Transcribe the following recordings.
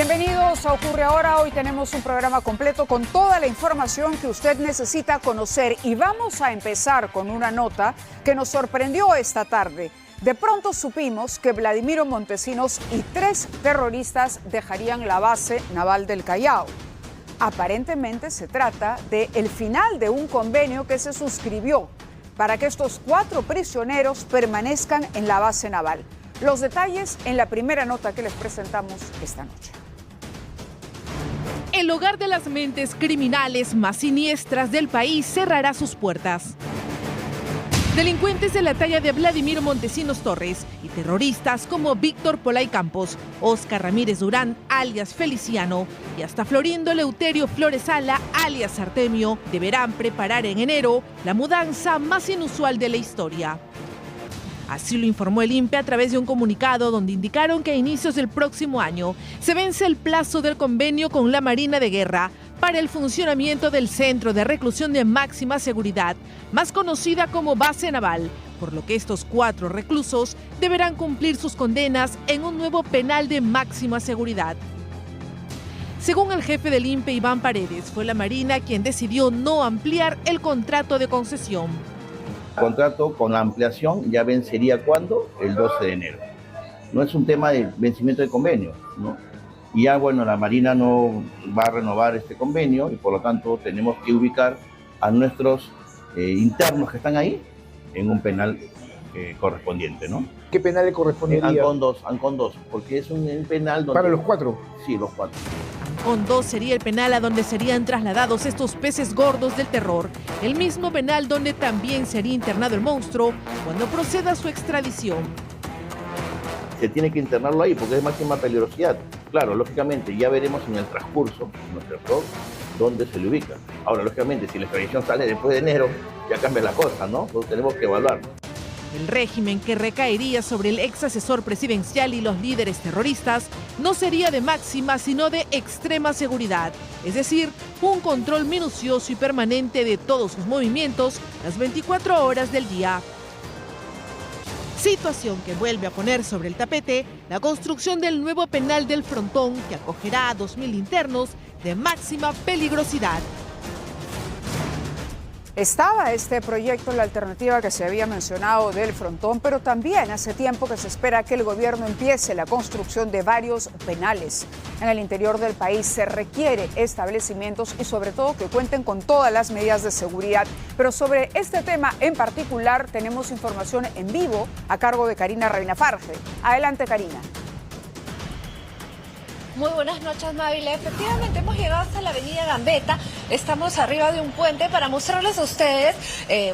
Bienvenidos a Ocurre Ahora. Hoy tenemos un programa completo con toda la información que usted necesita conocer y vamos a empezar con una nota que nos sorprendió esta tarde. De pronto supimos que Vladimiro Montesinos y 3 terroristas dejarían la base naval del Callao. Aparentemente se trata del final de un convenio que se suscribió para que estos 4 prisioneros permanezcan en la base naval. Los detalles en la primera nota que les presentamos esta noche. El hogar de las mentes criminales más siniestras del país cerrará sus puertas. Delincuentes de la talla de Vladimiro Montesinos Torres y terroristas como Víctor Polay Campos, Oscar Ramírez Durán, alias Feliciano, y hasta Florindo Eleuterio Flores Sala, alias Artemio, deberán preparar en enero la mudanza más inusual de la historia. Así lo informó el INPE a través de un comunicado donde indicaron que a inicios del próximo año se vence el plazo del convenio con la Marina de Guerra para el funcionamiento del Centro de Reclusión de Máxima Seguridad, más conocida como Base Naval, por lo que estos 4 reclusos deberán cumplir sus condenas en un nuevo penal de máxima seguridad. Según el jefe del INPE, Iván Paredes, fue la Marina quien decidió no ampliar el contrato de concesión. El contrato con la ampliación ya vencería ¿cuándo? El 12 de enero. No es un tema de vencimiento de convenio, ¿no? Y ya, bueno, la Marina no va a renovar este convenio y por lo tanto tenemos que ubicar a nuestros internos que están ahí en un penal correspondiente, ¿no? ¿Qué penal le correspondería? Ancón 2, porque es un penal donde... ¿Para los 4? Sí, los 4. Ancón 2 sería el penal a donde serían trasladados estos peces gordos del terror, el mismo penal donde también sería internado el monstruo cuando proceda su extradición. Se tiene que internarlo ahí porque es máxima peligrosidad. Claro, lógicamente ya veremos en el transcurso, ¿no es cierto?, dónde se le ubica. Ahora, lógicamente, si la extradición sale después de enero, ya cambia la cosa, ¿no? Entonces tenemos que evaluarlo. El régimen que recaería sobre el ex asesor presidencial y los líderes terroristas no sería de máxima, sino de extrema seguridad, es decir, un control minucioso y permanente de todos sus movimientos las 24 horas del día. Situación que vuelve a poner sobre el tapete la construcción del nuevo penal del Frontón que acogerá a 2.000 internos de máxima peligrosidad. Estaba este proyecto, la alternativa que se había mencionado del Frontón, pero también hace tiempo que se espera que el gobierno empiece la construcción de varios penales. En el interior del país se requiere establecimientos y sobre todo que cuenten con todas las medidas de seguridad. Pero sobre este tema en particular tenemos información en vivo a cargo de Karina Reinafarge. Adelante, Karina. Muy buenas noches, Mávila. Efectivamente, hemos llegado hasta la avenida Gambetta. Estamos arriba de un puente para mostrarles a ustedes,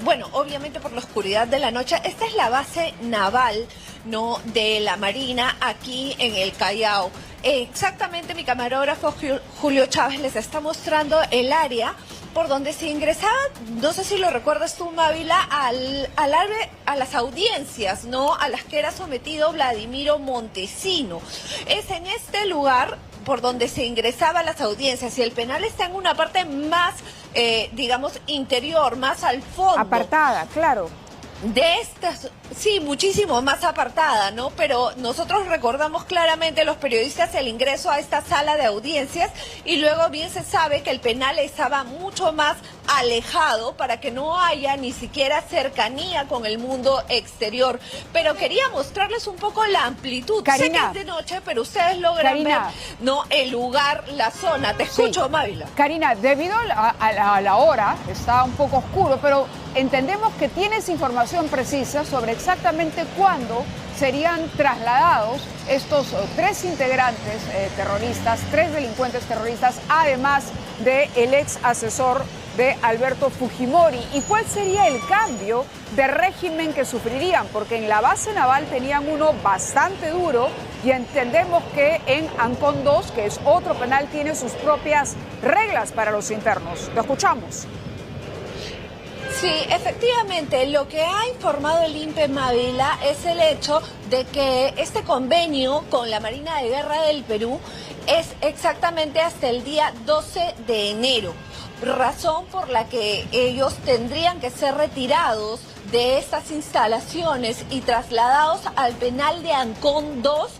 bueno, obviamente por la oscuridad de la noche, esta es la base naval, ¿no?, de la Marina aquí en el Callao. Exactamente, mi camarógrafo Julio Chávez les está mostrando el área por donde se ingresaba, no sé si lo recuerdas tú, Mávila, a las audiencias, ¿no?, a las que era sometido Vladimiro Montesinos. Es en este lugar por donde se ingresaba a las audiencias y el penal está en una parte más, digamos, interior, más al fondo. Apartada, claro. De estas, sí, muchísimo más apartada, ¿no? Pero nosotros recordamos claramente los periodistas el ingreso a esta sala de audiencias y luego bien se sabe que el penal estaba mucho más alejado para que no haya ni siquiera cercanía con el mundo exterior. Pero quería mostrarles un poco la amplitud. Karina, sé que es de noche, pero ustedes logran ver, ¿no?, el lugar, la zona. Te escucho, sí. Mávila. Karina, debido a la hora, está un poco oscuro, pero entendemos que tienes información precisa sobre exactamente cuándo serían trasladados estos 3 integrantes terroristas, 3 delincuentes terroristas, además del ex asesor de Alberto Fujimori. ¿Y cuál sería el cambio de régimen que sufrirían? Porque en la base naval tenían uno bastante duro y entendemos que en Ancón 2, que es otro penal, tiene sus propias reglas para los internos. Te escuchamos. Sí, efectivamente, lo que ha informado el INPE, Mávila, es el hecho de que este convenio con la Marina de Guerra del Perú es exactamente hasta el día 12 de enero, razón por la que ellos tendrían que ser retirados de estas instalaciones y trasladados al penal de Ancón 2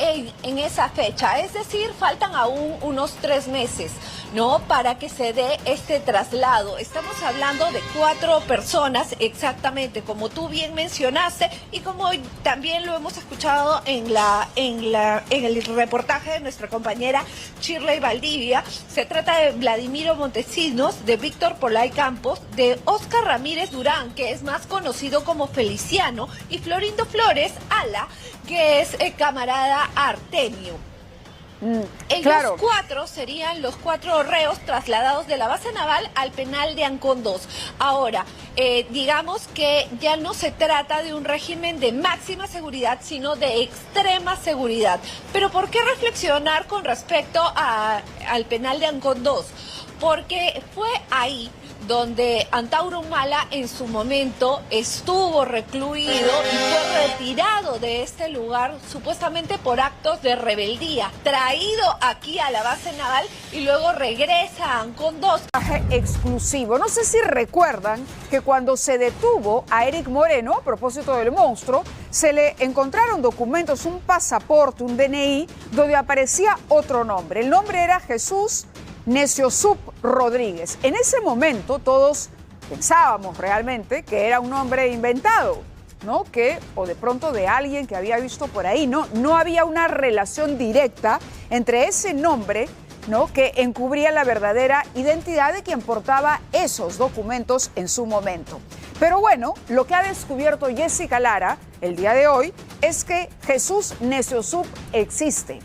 en esa fecha, es decir, faltan aún unos 3 meses, ¿no? Para que se dé este traslado. Estamos hablando de 4 personas, exactamente, como tú bien mencionaste y como también lo hemos escuchado en el reportaje de nuestra compañera Shirley Valdivia. Se trata de Vladimiro Montesinos, de Víctor Polay Campos, de Oscar Ramírez Durán, que es más conocido como Feliciano, y Florindo Flores Ala, que es camarada Artemio. Ellos 4 serían los 4 reos trasladados de la base naval al penal de Ancón 2. Ahora, digamos que ya no se trata de un régimen de máxima seguridad, sino de extrema seguridad. Pero ¿por qué reflexionar con respecto al penal de Ancón 2? Porque fue ahí donde Antauro Humala en su momento estuvo recluido y fue retirado de este lugar supuestamente por actos de rebeldía, traído aquí a la base naval y luego regresa a Ancón 2. Exclusivo. No sé si recuerdan que cuando se detuvo a Eric Moreno, a propósito del monstruo, se le encontraron documentos, un pasaporte, un DNI, donde aparecía otro nombre. El nombre era Jesús Neciosup Rodríguez. En ese momento todos pensábamos realmente que era un nombre inventado, ¿no? O de pronto de alguien que había visto por ahí. No había una relación directa entre ese nombre, ¿no?, que encubría la verdadera identidad de quien portaba esos documentos en su momento. Pero bueno, lo que ha descubierto Jessica Lara el día de hoy es que Jesús Neciosup existe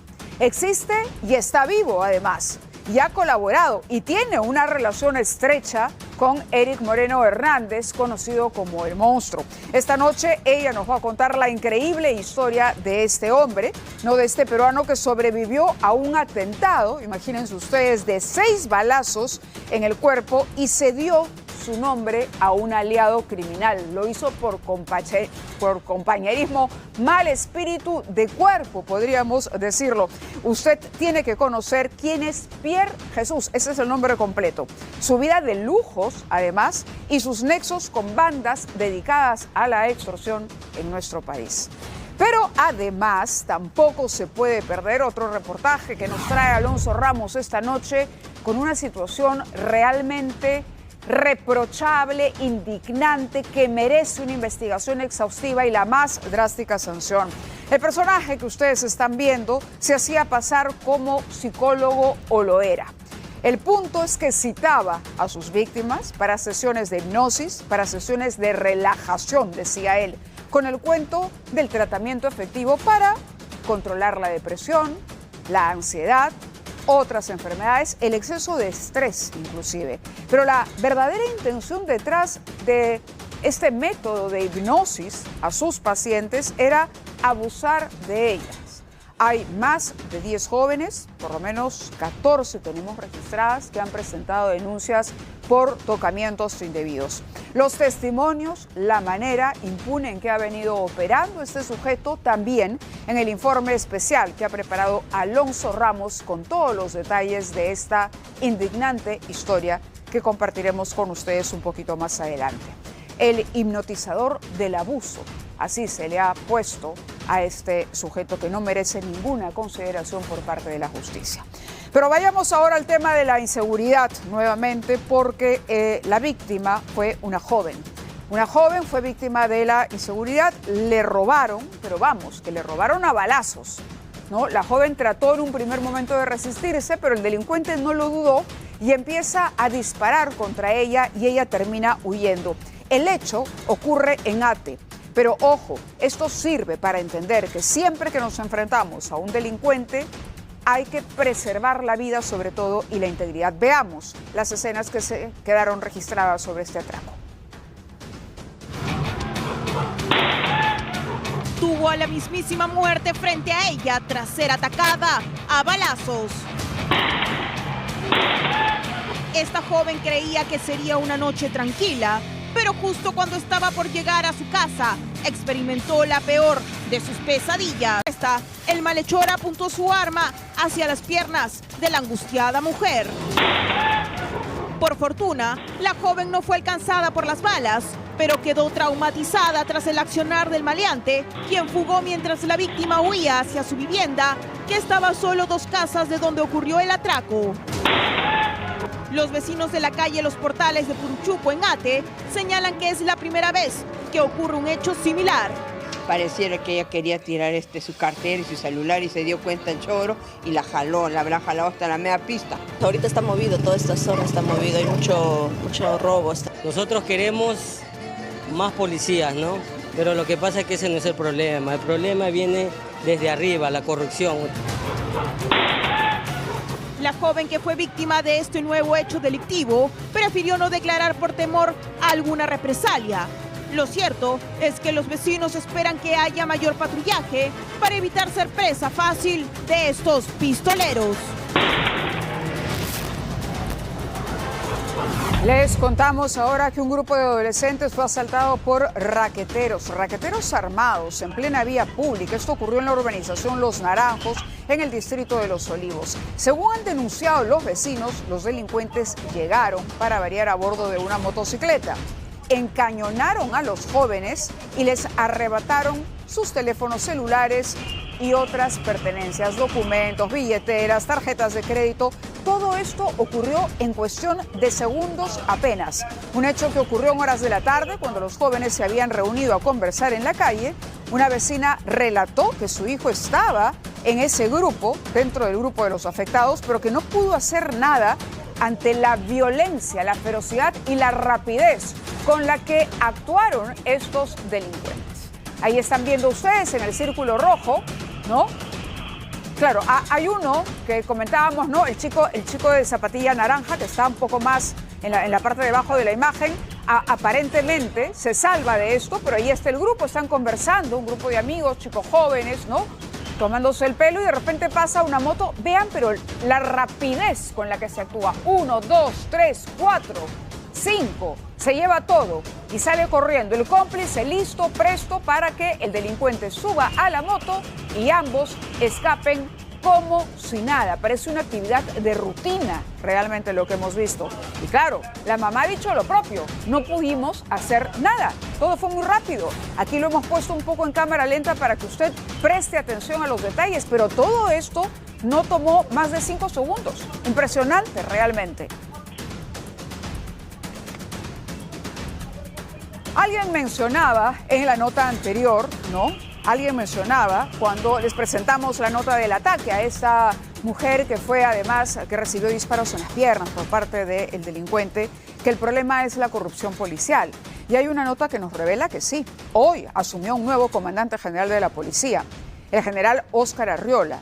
y está vivo además. Y ha colaborado y tiene una relación estrecha con Eric Moreno Hernández, conocido como el monstruo. Esta noche ella nos va a contar la increíble historia de este hombre, no de este peruano que sobrevivió a un atentado, imagínense ustedes, de 6 balazos en el cuerpo y se dio su nombre a un aliado criminal. Lo hizo por compañerismo, mal espíritu de cuerpo, podríamos decirlo. Usted tiene que conocer quién es Pierre Jesús, ese es el nombre completo. Su vida de lujos, además, y sus nexos con bandas dedicadas a la extorsión en nuestro país. Pero además tampoco se puede perder otro reportaje que nos trae Alonso Ramos esta noche con una situación realmente reprochable, indignante, que merece una investigación exhaustiva y la más drástica sanción. El personaje que ustedes están viendo se hacía pasar como psicólogo o lo era. El punto es que citaba a sus víctimas para sesiones de hipnosis, para sesiones de relajación, decía él, con el cuento del tratamiento efectivo para controlar la depresión, la ansiedad, otras enfermedades, el exceso de estrés inclusive. Pero la verdadera intención detrás de este método de hipnosis a sus pacientes era abusar de ellas. Hay más de 10 jóvenes, por lo menos 14 tenemos registradas, que han presentado denuncias por tocamientos indebidos. Los testimonios, la manera impune en que ha venido operando este sujeto, también en el informe especial que ha preparado Alonso Ramos con todos los detalles de esta indignante historia que compartiremos con ustedes un poquito más adelante. El hipnotizador del abuso, así se le ha puesto a este sujeto que no merece ninguna consideración por parte de la justicia. Pero vayamos ahora al tema de la inseguridad nuevamente, porque la víctima fue una joven. Una joven fue víctima de la inseguridad, le robaron, pero vamos, que le robaron a balazos, ¿no? La joven trató en un primer momento de resistirse, pero el delincuente no lo dudó y empieza a disparar contra ella y ella termina huyendo. El hecho ocurre en Ate, pero ojo, esto sirve para entender que siempre que nos enfrentamos a un delincuente hay que preservar la vida sobre todo y la integridad. Veamos las escenas que se quedaron registradas sobre este atraco. Tuvo a la mismísima muerte frente a ella tras ser atacada a balazos. Esta joven creía que sería una noche tranquila, pero justo cuando estaba por llegar a su casa, experimentó la peor de sus pesadillas. El malhechor apuntó su arma hacia las piernas de la angustiada mujer. Por fortuna, la joven no fue alcanzada por las balas, pero quedó traumatizada tras el accionar del maleante, quien fugó mientras la víctima huía hacia su vivienda, que estaba solo 2 casas de donde ocurrió el atraco. Los vecinos de la calle Los Portales de Puruchuco, en Ate, señalan que es la primera vez que ocurre un hecho similar. Pareciera que ella quería tirar su cartera y su celular y se dio cuenta el choro y la jaló, la habrá jalado hasta la media pista. Ahorita está movido, toda esta zona está movido, hay mucho robo. Nosotros queremos más policías, ¿no? Pero lo que pasa es que ese no es el problema viene desde arriba, la corrupción. La joven que fue víctima de este nuevo hecho delictivo prefirió no declarar por temor a alguna represalia. Lo cierto es que los vecinos esperan que haya mayor patrullaje para evitar ser presa fácil de estos pistoleros. Les contamos ahora que un grupo de adolescentes fue asaltado por raqueteros armados en plena vía pública. Esto ocurrió en la urbanización Los Naranjos, en el distrito de Los Olivos. Según han denunciado los vecinos, los delincuentes llegaron, para variar, a bordo de una motocicleta. Encañonaron a los jóvenes y les arrebataron sus teléfonos celulares y otras pertenencias, documentos, billeteras, tarjetas de crédito. Todo esto ocurrió en cuestión de segundos apenas. Un hecho que ocurrió en horas de la tarde, cuando los jóvenes se habían reunido a conversar en la calle. Una vecina relató que su hijo estaba en ese grupo, dentro del grupo de los afectados, pero que no pudo hacer nada ante la violencia, la ferocidad y la rapidez con la que actuaron estos delincuentes. Ahí están viendo ustedes en el círculo rojo, ¿no? Claro, hay uno que comentábamos, ¿no? El chico de zapatilla naranja, que está un poco más en la parte de abajo de la imagen, aparentemente se salva de esto, pero ahí está el grupo, están conversando, un grupo de amigos, chicos jóvenes, ¿no? Tomándose el pelo, y de repente pasa una moto. Vean, pero la rapidez con la que se actúa. 1, 2, 3, 4, 5. Se lleva todo y sale corriendo. El cómplice listo, presto para que el delincuente suba a la moto y ambos escapen como si nada. Parece una actividad de rutina realmente lo que hemos visto. Y claro, la mamá ha dicho lo propio. No pudimos hacer nada. Todo fue muy rápido. Aquí lo hemos puesto un poco en cámara lenta para que usted preste atención a los detalles, pero todo esto no tomó más de 5 segundos. Impresionante realmente. Alguien mencionaba en la nota anterior, ¿no? Alguien mencionaba cuando les presentamos la nota del ataque a esta mujer que fue además, que recibió disparos en las piernas por parte del delincuente, que el problema es la corrupción policial. Y hay una nota que nos revela que sí, hoy asumió un nuevo comandante general de la policía, el general Óscar Arriola.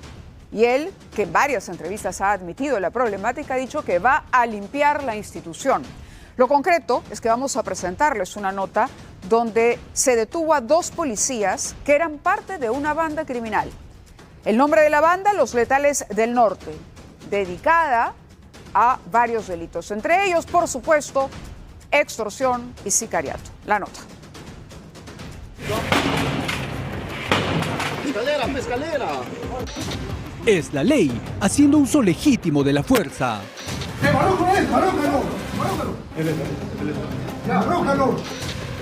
Y él, que en varias entrevistas ha admitido la problemática, ha dicho que va a limpiar la institución. Lo concreto es que vamos a presentarles una nota donde se detuvo a 2 policías que eran parte de una banda criminal. El nombre de la banda, Los Letales del Norte, dedicada a varios delitos, entre ellos, por supuesto, extorsión y sicariato. La nota. ¡Escalera, escalera! Es la ley haciendo uso legítimo de la fuerza.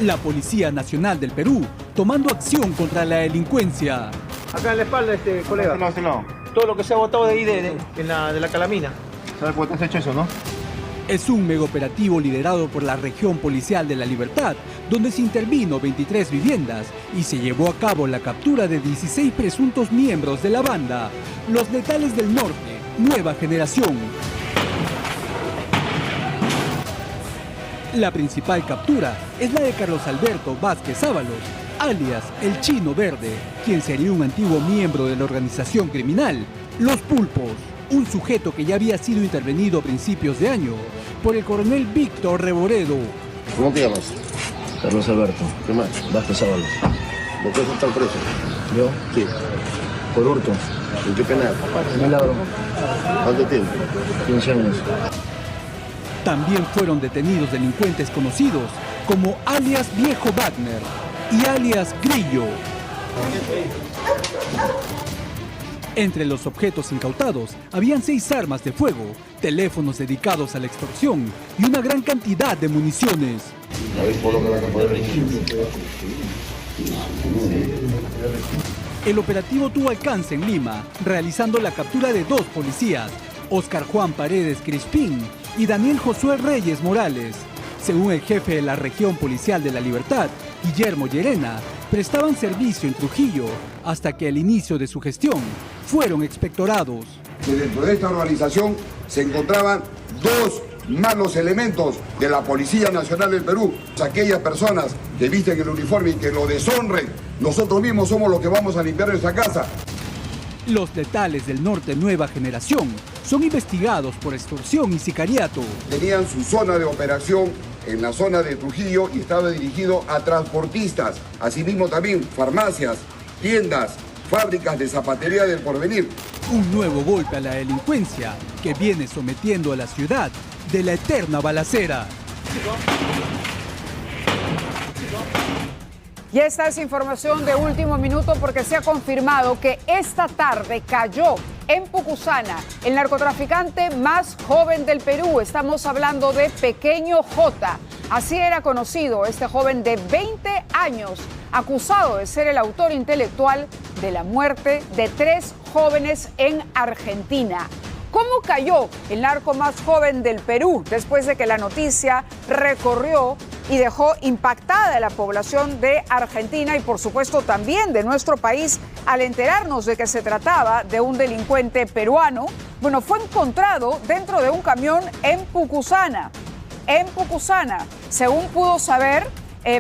La Policía Nacional del Perú tomando acción contra la delincuencia. Acá en la espalda, colega. Todo lo que se ha botado de ahí de la calamina. ¿Sabes por qué has hecho eso, no? Es un megaoperativo liderado por la Región Policial de la Libertad, donde se intervino 23 viviendas y se llevó a cabo la captura de 16 presuntos miembros de la banda, Los Letales del Norte, nueva generación. La principal captura es la de Carlos Alberto Vázquez Ábalos, alias El Chino Verde, quien sería un antiguo miembro de la organización criminal Los Pulpos, un sujeto que ya había sido intervenido a principios de año por el coronel Víctor Reboredo. ¿Cómo te llamas? Carlos Alberto. ¿Qué más? Vázquez Ábalos. ¿Por qué estás preso? ¿Yo? Sí. ¿Por hurto? ¿En qué penal? Milagro. ¿Cuánto tiempo? 15 años. También fueron detenidos delincuentes conocidos como alias Viejo Wagner y alias Grillo. Entre los objetos incautados habían 6 armas de fuego, teléfonos dedicados a la extorsión y una gran cantidad de municiones. A ver por lo que van a poder venir. El operativo tuvo alcance en Lima, realizando la captura de 2 policías, Óscar Juan Paredes Crispín y Daniel Josué Reyes Morales. Según el jefe de la región policial de La Libertad, Guillermo Llerena, prestaban servicio en Trujillo hasta que al inicio de su gestión fueron expectorados. Que dentro de esta organización se encontraban 2 malos elementos de la Policía Nacional del Perú. Aquellas personas que visten el uniforme y que lo deshonren, nosotros mismos somos los que vamos a limpiar nuestra casa. Los letales del norte Nueva Generación son investigados por extorsión y sicariato. Tenían su zona de operación en la zona de Trujillo y estaba dirigido a transportistas, asimismo también farmacias, tiendas, fábricas de zapatería del porvenir. Un nuevo golpe a la delincuencia que viene sometiendo a la ciudad de la eterna balacera. Y esta es información de último minuto porque se ha confirmado que esta tarde cayó en Pucusana el narcotraficante más joven del Perú. Estamos hablando de Pequeño J. Así era conocido este joven de 20 años, acusado de ser el autor intelectual de la muerte de 3 jóvenes en Argentina. ¿Cómo cayó el narco más joven del Perú después de que la noticia recorrió y dejó impactada a la población de Argentina y por supuesto también de nuestro país al enterarnos de que se trataba de un delincuente peruano? Bueno, fue encontrado dentro de un camión en Pucusana. En Pucusana, según pudo saber,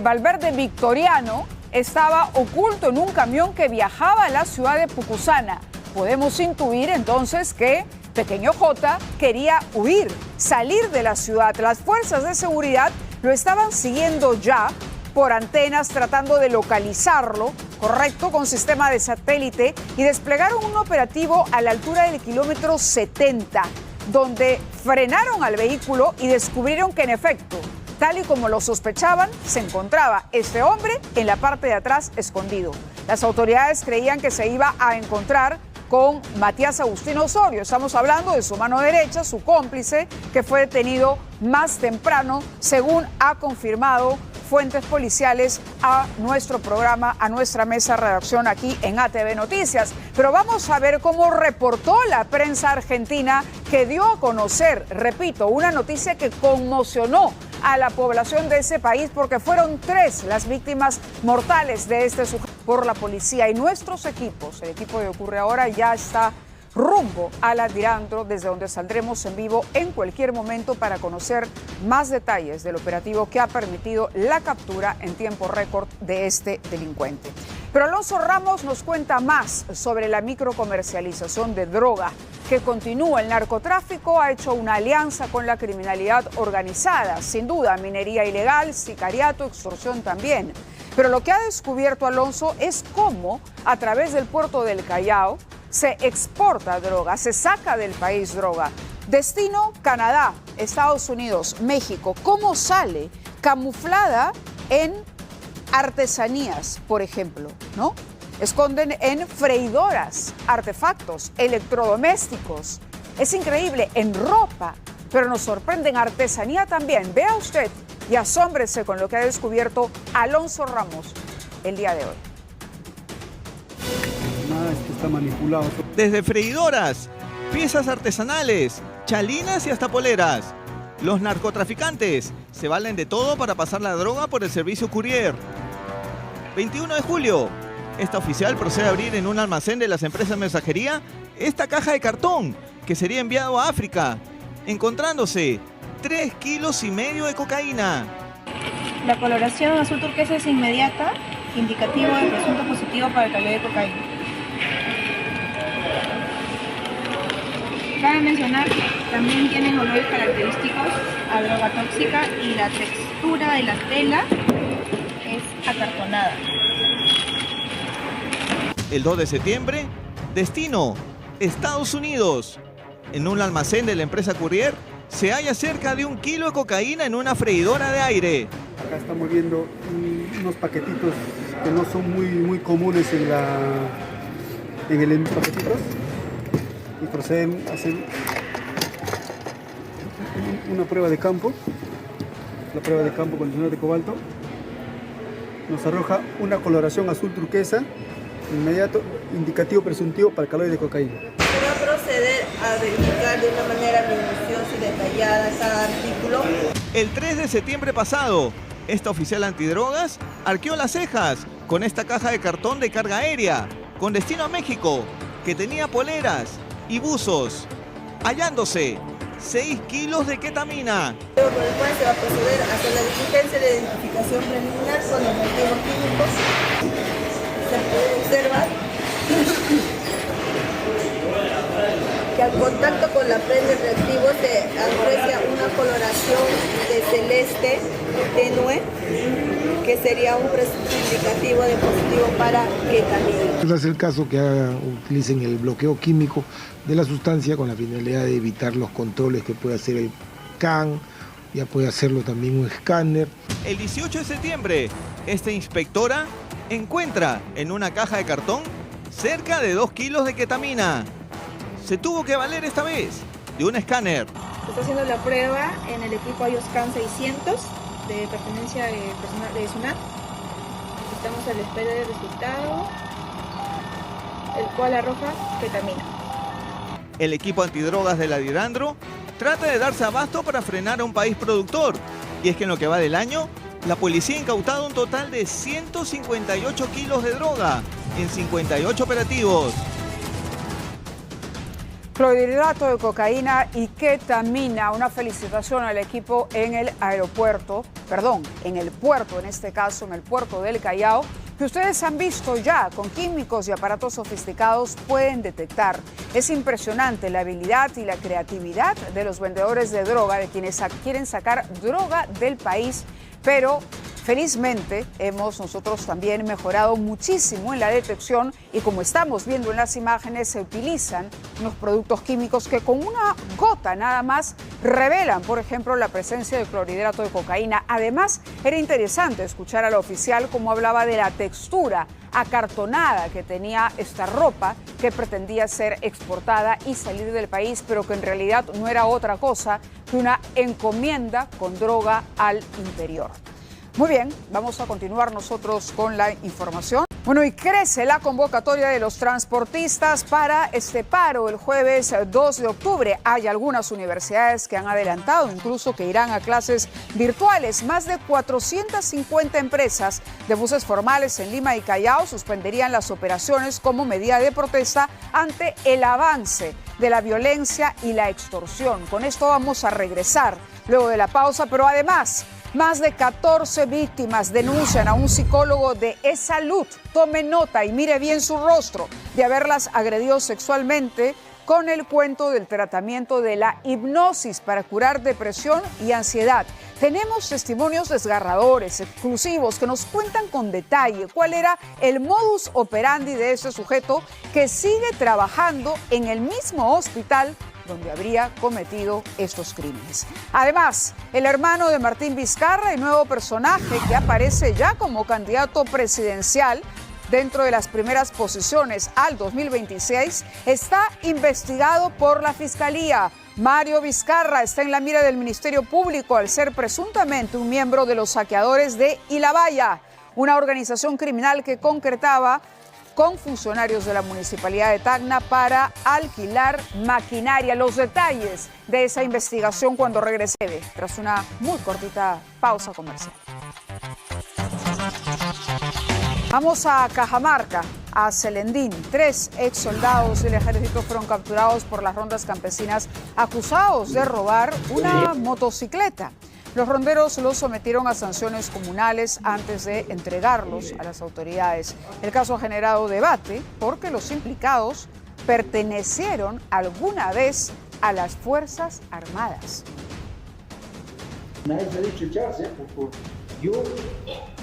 Valverde Victoriano estaba oculto en un camión que viajaba a la ciudad de Pucusana. Podemos intuir entonces que Pequeño J quería huir, salir de la ciudad. Las fuerzas de seguridad lo estaban siguiendo ya por antenas, tratando de localizarlo, correcto, con sistema de satélite, y desplegaron un operativo a la altura del kilómetro 70, donde frenaron al vehículo y descubrieron que en efecto, tal y como lo sospechaban, se encontraba este hombre en la parte de atrás escondido. Las autoridades creían que se iba a encontrar con Matías Agustino Osorio. Estamos hablando de su mano derecha, su cómplice, que fue detenido más temprano, según ha confirmado fuentes policiales a nuestro programa, a nuestra mesa de redacción aquí en ATV Noticias. Pero vamos a ver cómo reportó la prensa argentina, que dio a conocer, repito, una noticia que conmocionó a la población de ese país, porque fueron 3 las víctimas mortales de este sujeto por la policía. Y nuestros equipos, el equipo de Ocurre Ahora, ya está rumbo al Admirantro, desde donde saldremos en vivo en cualquier momento para conocer más detalles del operativo que ha permitido la captura en tiempo récord de este delincuente. Pero Alonso Ramos nos cuenta más sobre la microcomercialización de droga que continúa. El narcotráfico ha hecho una alianza con la criminalidad organizada, sin duda, minería ilegal, sicariato, extorsión también. Pero lo que ha descubierto Alonso es cómo, a través del puerto del Callao, se exporta droga, se saca del país droga. Destino: Canadá, Estados Unidos, México. ¿Cómo sale? Camuflada en artesanías, por ejemplo, ¿no? Esconden en freidoras, artefactos, electrodomésticos. Es increíble, en ropa, pero nos sorprende en artesanía también. Vea usted y asómbrese con lo que ha descubierto Alonso Ramos el día de hoy. Está manipulado. Desde freidoras, piezas artesanales, chalinas y hasta poleras. Los narcotraficantes se valen de todo para pasar la droga por el servicio courier. 21 de julio, esta oficial procede a abrir en un almacén de las empresas mensajería esta caja de cartón que sería enviado a África, encontrándose 3,5 kilos de cocaína. La coloración azul turquesa es inmediata, indicativo de presunto positivo para el calibre de cocaína. Cabe mencionar que también tienen olores característicos a droga tóxica y la textura de la tela es acartonada. El 2 de septiembre, destino: Estados Unidos. En un almacén de la empresa Courier se halla cerca de 1 kilo de cocaína en una freidora de aire. Acá estamos viendo unos paquetitos que no son muy comunes en los paquetitos, y proceden a hacer una prueba de campo la prueba de campo con disolvente de cobalto, nos arroja una coloración azul turquesa, inmediato, indicativo presuntivo para caloide de cocaína. Se va a proceder a verificar de una manera minuciosa y detallada cada artículo. El 3 de septiembre pasado, esta oficial antidrogas arqueó las cejas con esta caja de cartón de carga aérea con destino a México, que tenía poleras y buzos, hallándose 6 kilos de ketamina. Por el cual se va a proceder a hacer la diligencia de identificación preliminar con los reactivos químicos. Se puede observar que al contacto con la prenda reactivo se aprecia una coloración de celeste tenue, que sería un presunto indicativo de positivo para ketamina. No es el caso que utilicen el bloqueo químico de la sustancia con la finalidad de evitar los controles que puede hacer el CAN, ya puede hacerlo también un escáner. El 18 de septiembre, esta inspectora encuentra en una caja de cartón cerca de 2 kilos de ketamina. Se tuvo que valer esta vez de un escáner. Se está haciendo la prueba en el equipo IOSCAN 600 de pertenencia de personal de SUNAT. Estamos a la espera del resultado, el cual arroja ketamina. El equipo antidrogas de la Dirandro trata de darse abasto para frenar a un país productor. Y es que en lo que va del año, la policía ha incautado un total de 158 kilos de droga en 58 operativos. Clorhidrato de cocaína y ketamina. Una felicitación al equipo en el aeropuerto, en el puerto, en este caso, en el puerto del Callao, que ustedes han visto ya con químicos y aparatos sofisticados pueden detectar. Es impresionante la habilidad y la creatividad de los vendedores de droga, de quienes quieren sacar droga del país, pero felizmente hemos nosotros también mejorado muchísimo en la detección y como estamos viendo en las imágenes se utilizan unos productos químicos que con una gota nada más revelan, por ejemplo, la presencia de clorhidrato de cocaína. Además, era interesante escuchar al oficial cómo hablaba de la textura acartonada que tenía esta ropa que pretendía ser exportada y salir del país, pero que en realidad no era otra cosa que una encomienda con droga al interior. Muy bien, vamos a continuar nosotros con la información. Bueno, y crece la convocatoria de los transportistas para este paro el jueves 2 de octubre. Hay algunas universidades que han adelantado incluso que irán a clases virtuales. Más de 450 empresas de buses formales en Lima y Callao suspenderían las operaciones como medida de protesta ante el avance de la violencia y la extorsión. Con esto vamos a regresar luego de la pausa, pero además, más de 14 víctimas denuncian a un psicólogo de E-Salud, tome nota y mire bien su rostro, de haberlas agredido sexualmente con el cuento del tratamiento de la hipnosis para curar depresión y ansiedad. Tenemos testimonios desgarradores, exclusivos, que nos cuentan con detalle cuál era el modus operandi de ese sujeto que sigue trabajando en el mismo hospital donde habría cometido estos crímenes. Además, el hermano de Martín Vizcarra, el nuevo personaje que aparece ya como candidato presidencial dentro de las primeras posiciones al 2026, está investigado por la Fiscalía. Mario Vizcarra está en la mira del Ministerio Público al ser presuntamente un miembro de los saqueadores de Ilabaya, una organización criminal que concretaba con funcionarios de la Municipalidad de Tacna para alquilar maquinaria. Los detalles de esa investigación cuando regrese tras una muy cortita pausa comercial. Vamos a Cajamarca, a Celendín. 3 ex soldados del ejército fueron capturados por las rondas campesinas acusados de robar una motocicleta. Los ronderos los sometieron a sanciones comunales antes de entregarlos a las autoridades. El caso ha generado debate porque los implicados pertenecieron alguna vez a las Fuerzas Armadas. Nadie se ha dicho echarse, yo,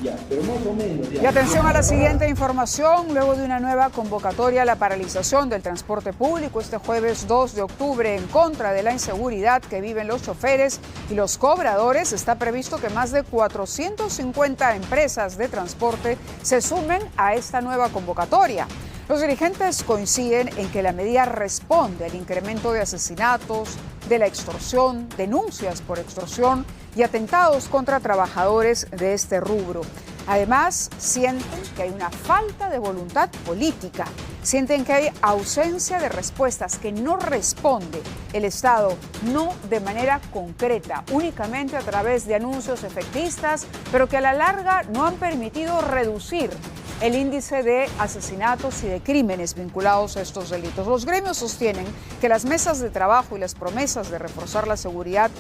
ya, pero más o menos. Ya. Y atención a la siguiente información. Luego de una nueva convocatoria a la paralización del transporte público este jueves 2 de octubre en contra de la inseguridad que viven los choferes y los cobradores, está previsto que más de 450 empresas de transporte se sumen a esta nueva convocatoria. Los dirigentes coinciden en que la medida responde al incremento de asesinatos, de la extorsión, denuncias por extorsión y atentados contra trabajadores de este rubro. Además, sienten que hay una falta de voluntad política, sienten que hay ausencia de respuestas, que no responde el Estado, no de manera concreta, únicamente a través de anuncios efectistas, pero que a la larga no han permitido reducir el índice de asesinatos y de crímenes vinculados a estos delitos. Los gremios sostienen que las mesas de trabajo y las promesas de reforzar la seguridad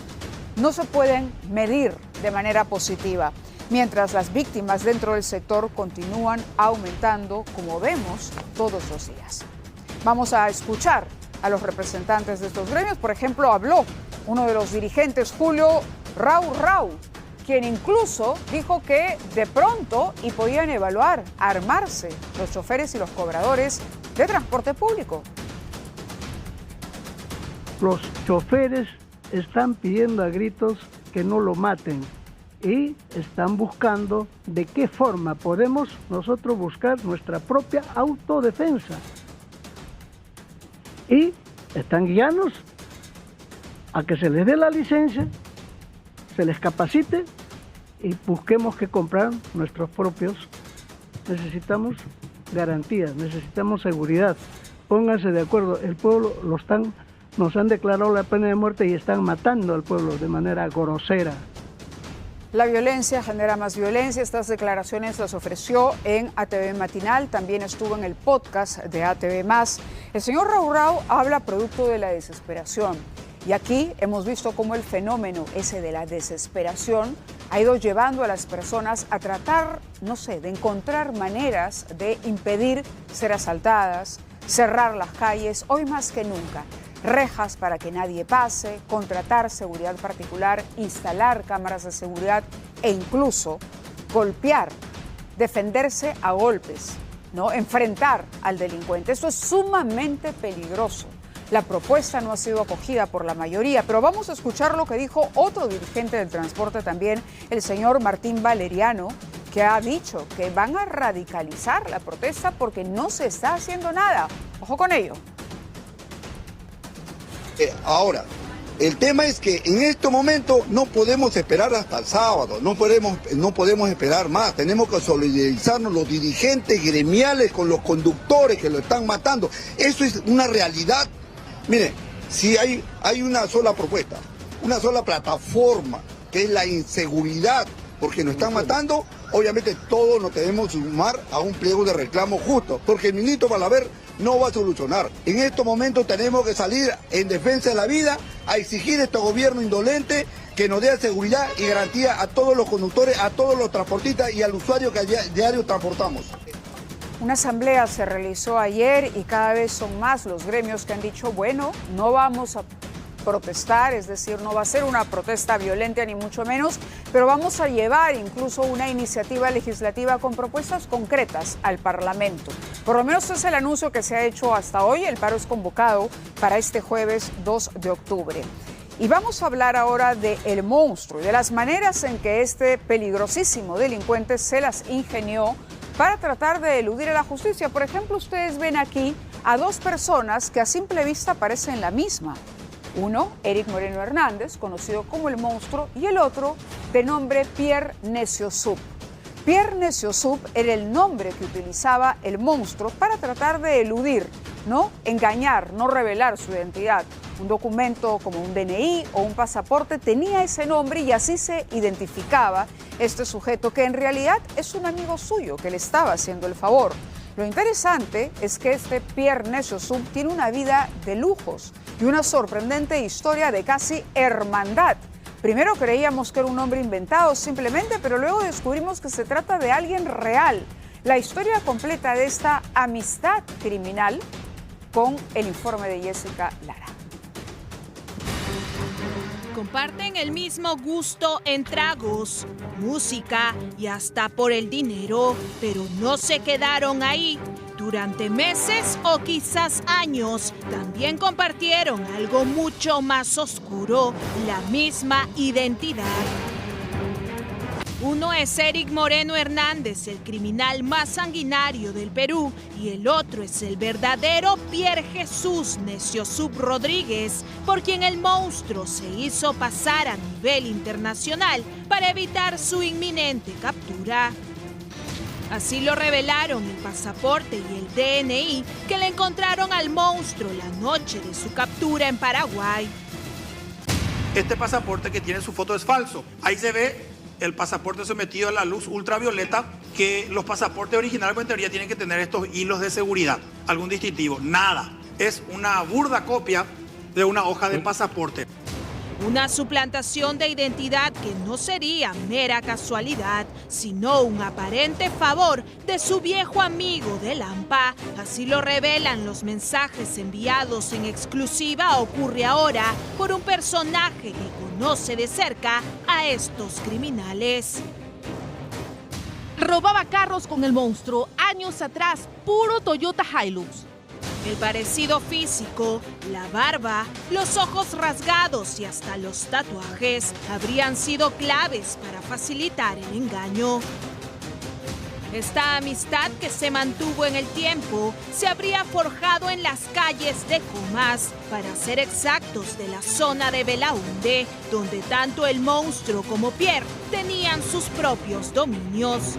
no se pueden medir de manera positiva, mientras las víctimas dentro del sector continúan aumentando, como vemos todos los días. Vamos a escuchar a los representantes de estos gremios. Por ejemplo, habló uno de los dirigentes, Julio Rau, quien incluso dijo que de pronto y podían evaluar armarse los choferes y los cobradores de transporte público. Los choferes están pidiendo a gritos que no lo maten y están buscando de qué forma podemos nosotros buscar nuestra propia autodefensa. Y están guiándonos a que se les dé la licencia, se les capacite y busquemos que comprar nuestros propios. Necesitamos garantías, necesitamos seguridad. Pónganse de acuerdo, el pueblo nos han declarado la pena de muerte y están matando al pueblo de manera grosera. La violencia genera más violencia. Estas declaraciones las ofreció en ATV Matinal, también estuvo en el podcast de ATV+. El señor Rau habla producto de la desesperación. Y aquí hemos visto cómo el fenómeno ese de la desesperación ha ido llevando a las personas a tratar, no sé, de encontrar maneras de impedir ser asaltadas, cerrar las calles, hoy más que nunca. Rejas para que nadie pase, contratar seguridad particular, instalar cámaras de seguridad e incluso golpear, defenderse a golpes, ¿no? Enfrentar al delincuente. Esto es sumamente peligroso. La propuesta no ha sido acogida por la mayoría, pero vamos a escuchar lo que dijo otro dirigente del transporte también, el señor Martín Valeriano, que ha dicho que van a radicalizar la protesta porque no se está haciendo nada. Ojo con ello. Ahora, el tema es que en este momento no podemos esperar hasta el sábado, no podemos esperar más, tenemos que solidarizarnos los dirigentes gremiales con los conductores que lo están matando. Eso es una realidad. Miren, si hay una sola propuesta, una sola plataforma, que es la inseguridad, porque nos están matando, obviamente todos nos debemos sumar a un pliego de reclamo justo, porque el ministro Balaver no va a solucionar. En estos momentos tenemos que salir en defensa de la vida, a exigir a este gobierno indolente que nos dé seguridad y garantía a todos los conductores, a todos los transportistas y al usuario que a diario transportamos. Una asamblea se realizó ayer y cada vez son más los gremios que han dicho, bueno, no vamos a protestar, es decir, no va a ser una protesta violenta ni mucho menos, pero vamos a llevar incluso una iniciativa legislativa con propuestas concretas al Parlamento. Por lo menos es el anuncio que se ha hecho hasta hoy. El paro es convocado para este jueves 2 de octubre. Y vamos a hablar ahora del monstruo y de las maneras en que este peligrosísimo delincuente se las ingenió para tratar de eludir a la justicia. Por ejemplo, ustedes ven aquí a dos personas que a simple vista parecen la misma. Uno, Eric Moreno Hernández, conocido como el monstruo, y el otro, de nombre Pierre Neciosub. Pierre Neciosub era el nombre que utilizaba el monstruo para tratar de eludir, ¿no? Engañar, no revelar su identidad. Un documento como un DNI o un pasaporte tenía ese nombre y así se identificaba este sujeto, que en realidad es un amigo suyo que le estaba haciendo el favor. Lo interesante es que este Pierre Neciosub tiene una vida de lujos y una sorprendente historia de casi hermandad. Primero creíamos que era un hombre inventado simplemente, pero luego descubrimos que se trata de alguien real. La historia completa de esta amistad criminal con el informe de Jessica Lara. Comparten el mismo gusto en tragos, música y hasta por el dinero, pero no se quedaron ahí. Durante meses o quizás años, también compartieron algo mucho más oscuro, la misma identidad. Uno es Eric Moreno Hernández, el criminal más sanguinario del Perú, y el otro es el verdadero Pierre Jesús Neciosub Rodríguez, por quien el monstruo se hizo pasar a nivel internacional para evitar su inminente captura. Así lo revelaron el pasaporte y el DNI que le encontraron al monstruo la noche de su captura en Paraguay. Este pasaporte que tiene su foto es falso. Ahí se ve el pasaporte sometido a la luz ultravioleta, que los pasaportes originales en teoría tienen que tener estos hilos de seguridad, algún distintivo. Nada, es una burda copia de una hoja de pasaporte. Una suplantación de identidad que no sería mera casualidad, sino un aparente favor de su viejo amigo de Lampa. Así lo revelan los mensajes enviados en exclusiva Ocurre Ahora por un personaje que conoce de cerca a estos criminales. Robaba carros con el monstruo años atrás, puro Toyota Hilux. El parecido físico, la barba, los ojos rasgados y hasta los tatuajes habrían sido claves para facilitar el engaño. Esta amistad que se mantuvo en el tiempo se habría forjado en las calles de Comas, para ser exactos de la zona de Belaúnde, donde tanto el monstruo como Pierre tenían sus propios dominios.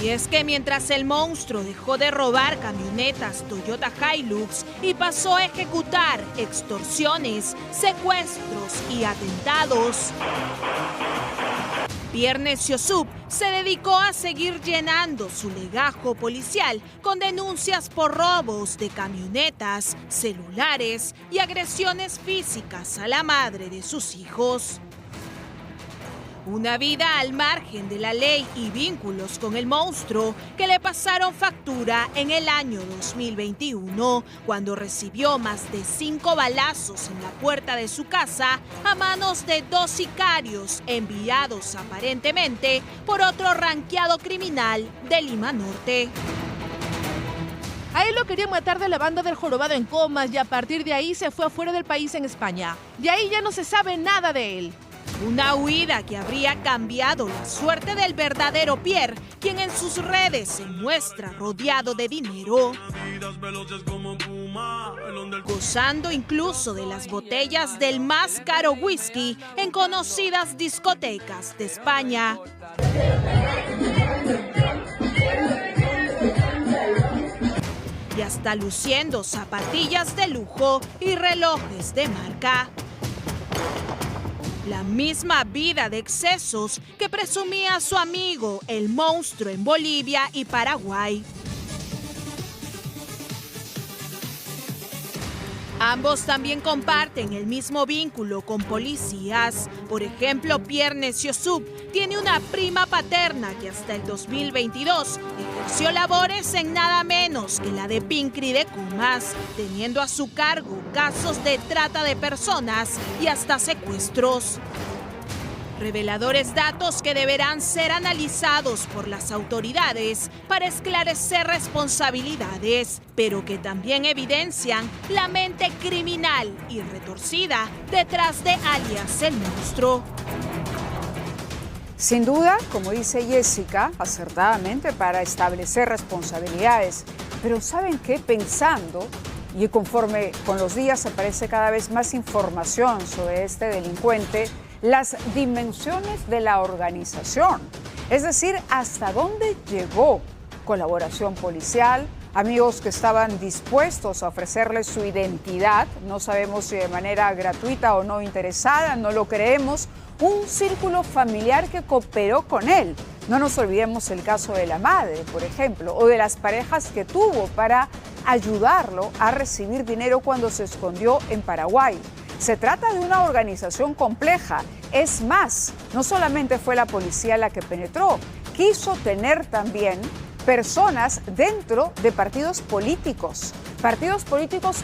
Y es que mientras el monstruo dejó de robar camionetas Toyota Hilux y pasó a ejecutar extorsiones, secuestros y atentados, Pierre Neciosub se dedicó a seguir llenando su legajo policial con denuncias por robos de camionetas, celulares y agresiones físicas a la madre de sus hijos. Una vida al margen de la ley y vínculos con el monstruo que le pasaron factura en el año 2021, cuando recibió más de 5 balazos en la puerta de su casa a manos de 2 sicarios enviados aparentemente por otro ranqueado criminal de Lima Norte. A él lo querían matar de la banda del Jorobado en Comas y a partir de ahí se fue afuera del país en España. De ahí ya no se sabe nada de él. Una huida que habría cambiado la suerte del verdadero Pierre, quien en sus redes se muestra rodeado de dinero, gozando incluso de las botellas del más caro whisky en conocidas discotecas de España. Y hasta luciendo zapatillas de lujo y relojes de marca. La misma vida de excesos que presumía su amigo el monstruo en Bolivia y Paraguay. Ambos también comparten el mismo vínculo con policías. Por ejemplo, Pierre Neciosub tiene una prima paterna que hasta el 2022 ejerció labores en nada menos que la de Pincri de Comas, teniendo a su cargo casos de trata de personas y hasta secuestros. Reveladores datos que deberán ser analizados por las autoridades para esclarecer responsabilidades, pero que también evidencian la mente criminal y retorcida detrás de alias el monstruo. Sin duda, como dice Jessica, acertadamente para establecer responsabilidades. Pero ¿saben qué? Pensando, y conforme con los días aparece cada vez más información sobre este delincuente, las dimensiones de la organización, es decir, hasta dónde llegó colaboración policial, amigos que estaban dispuestos a ofrecerles su identidad, no sabemos si de manera gratuita o no interesada, no lo creemos, un círculo familiar que cooperó con él. No nos olvidemos el caso de la madre, por ejemplo, o de las parejas que tuvo para ayudarlo a recibir dinero cuando se escondió en Paraguay. Se trata de una organización compleja. Es más, no solamente fue la policía la que penetró, quiso tener también personas dentro de partidos políticos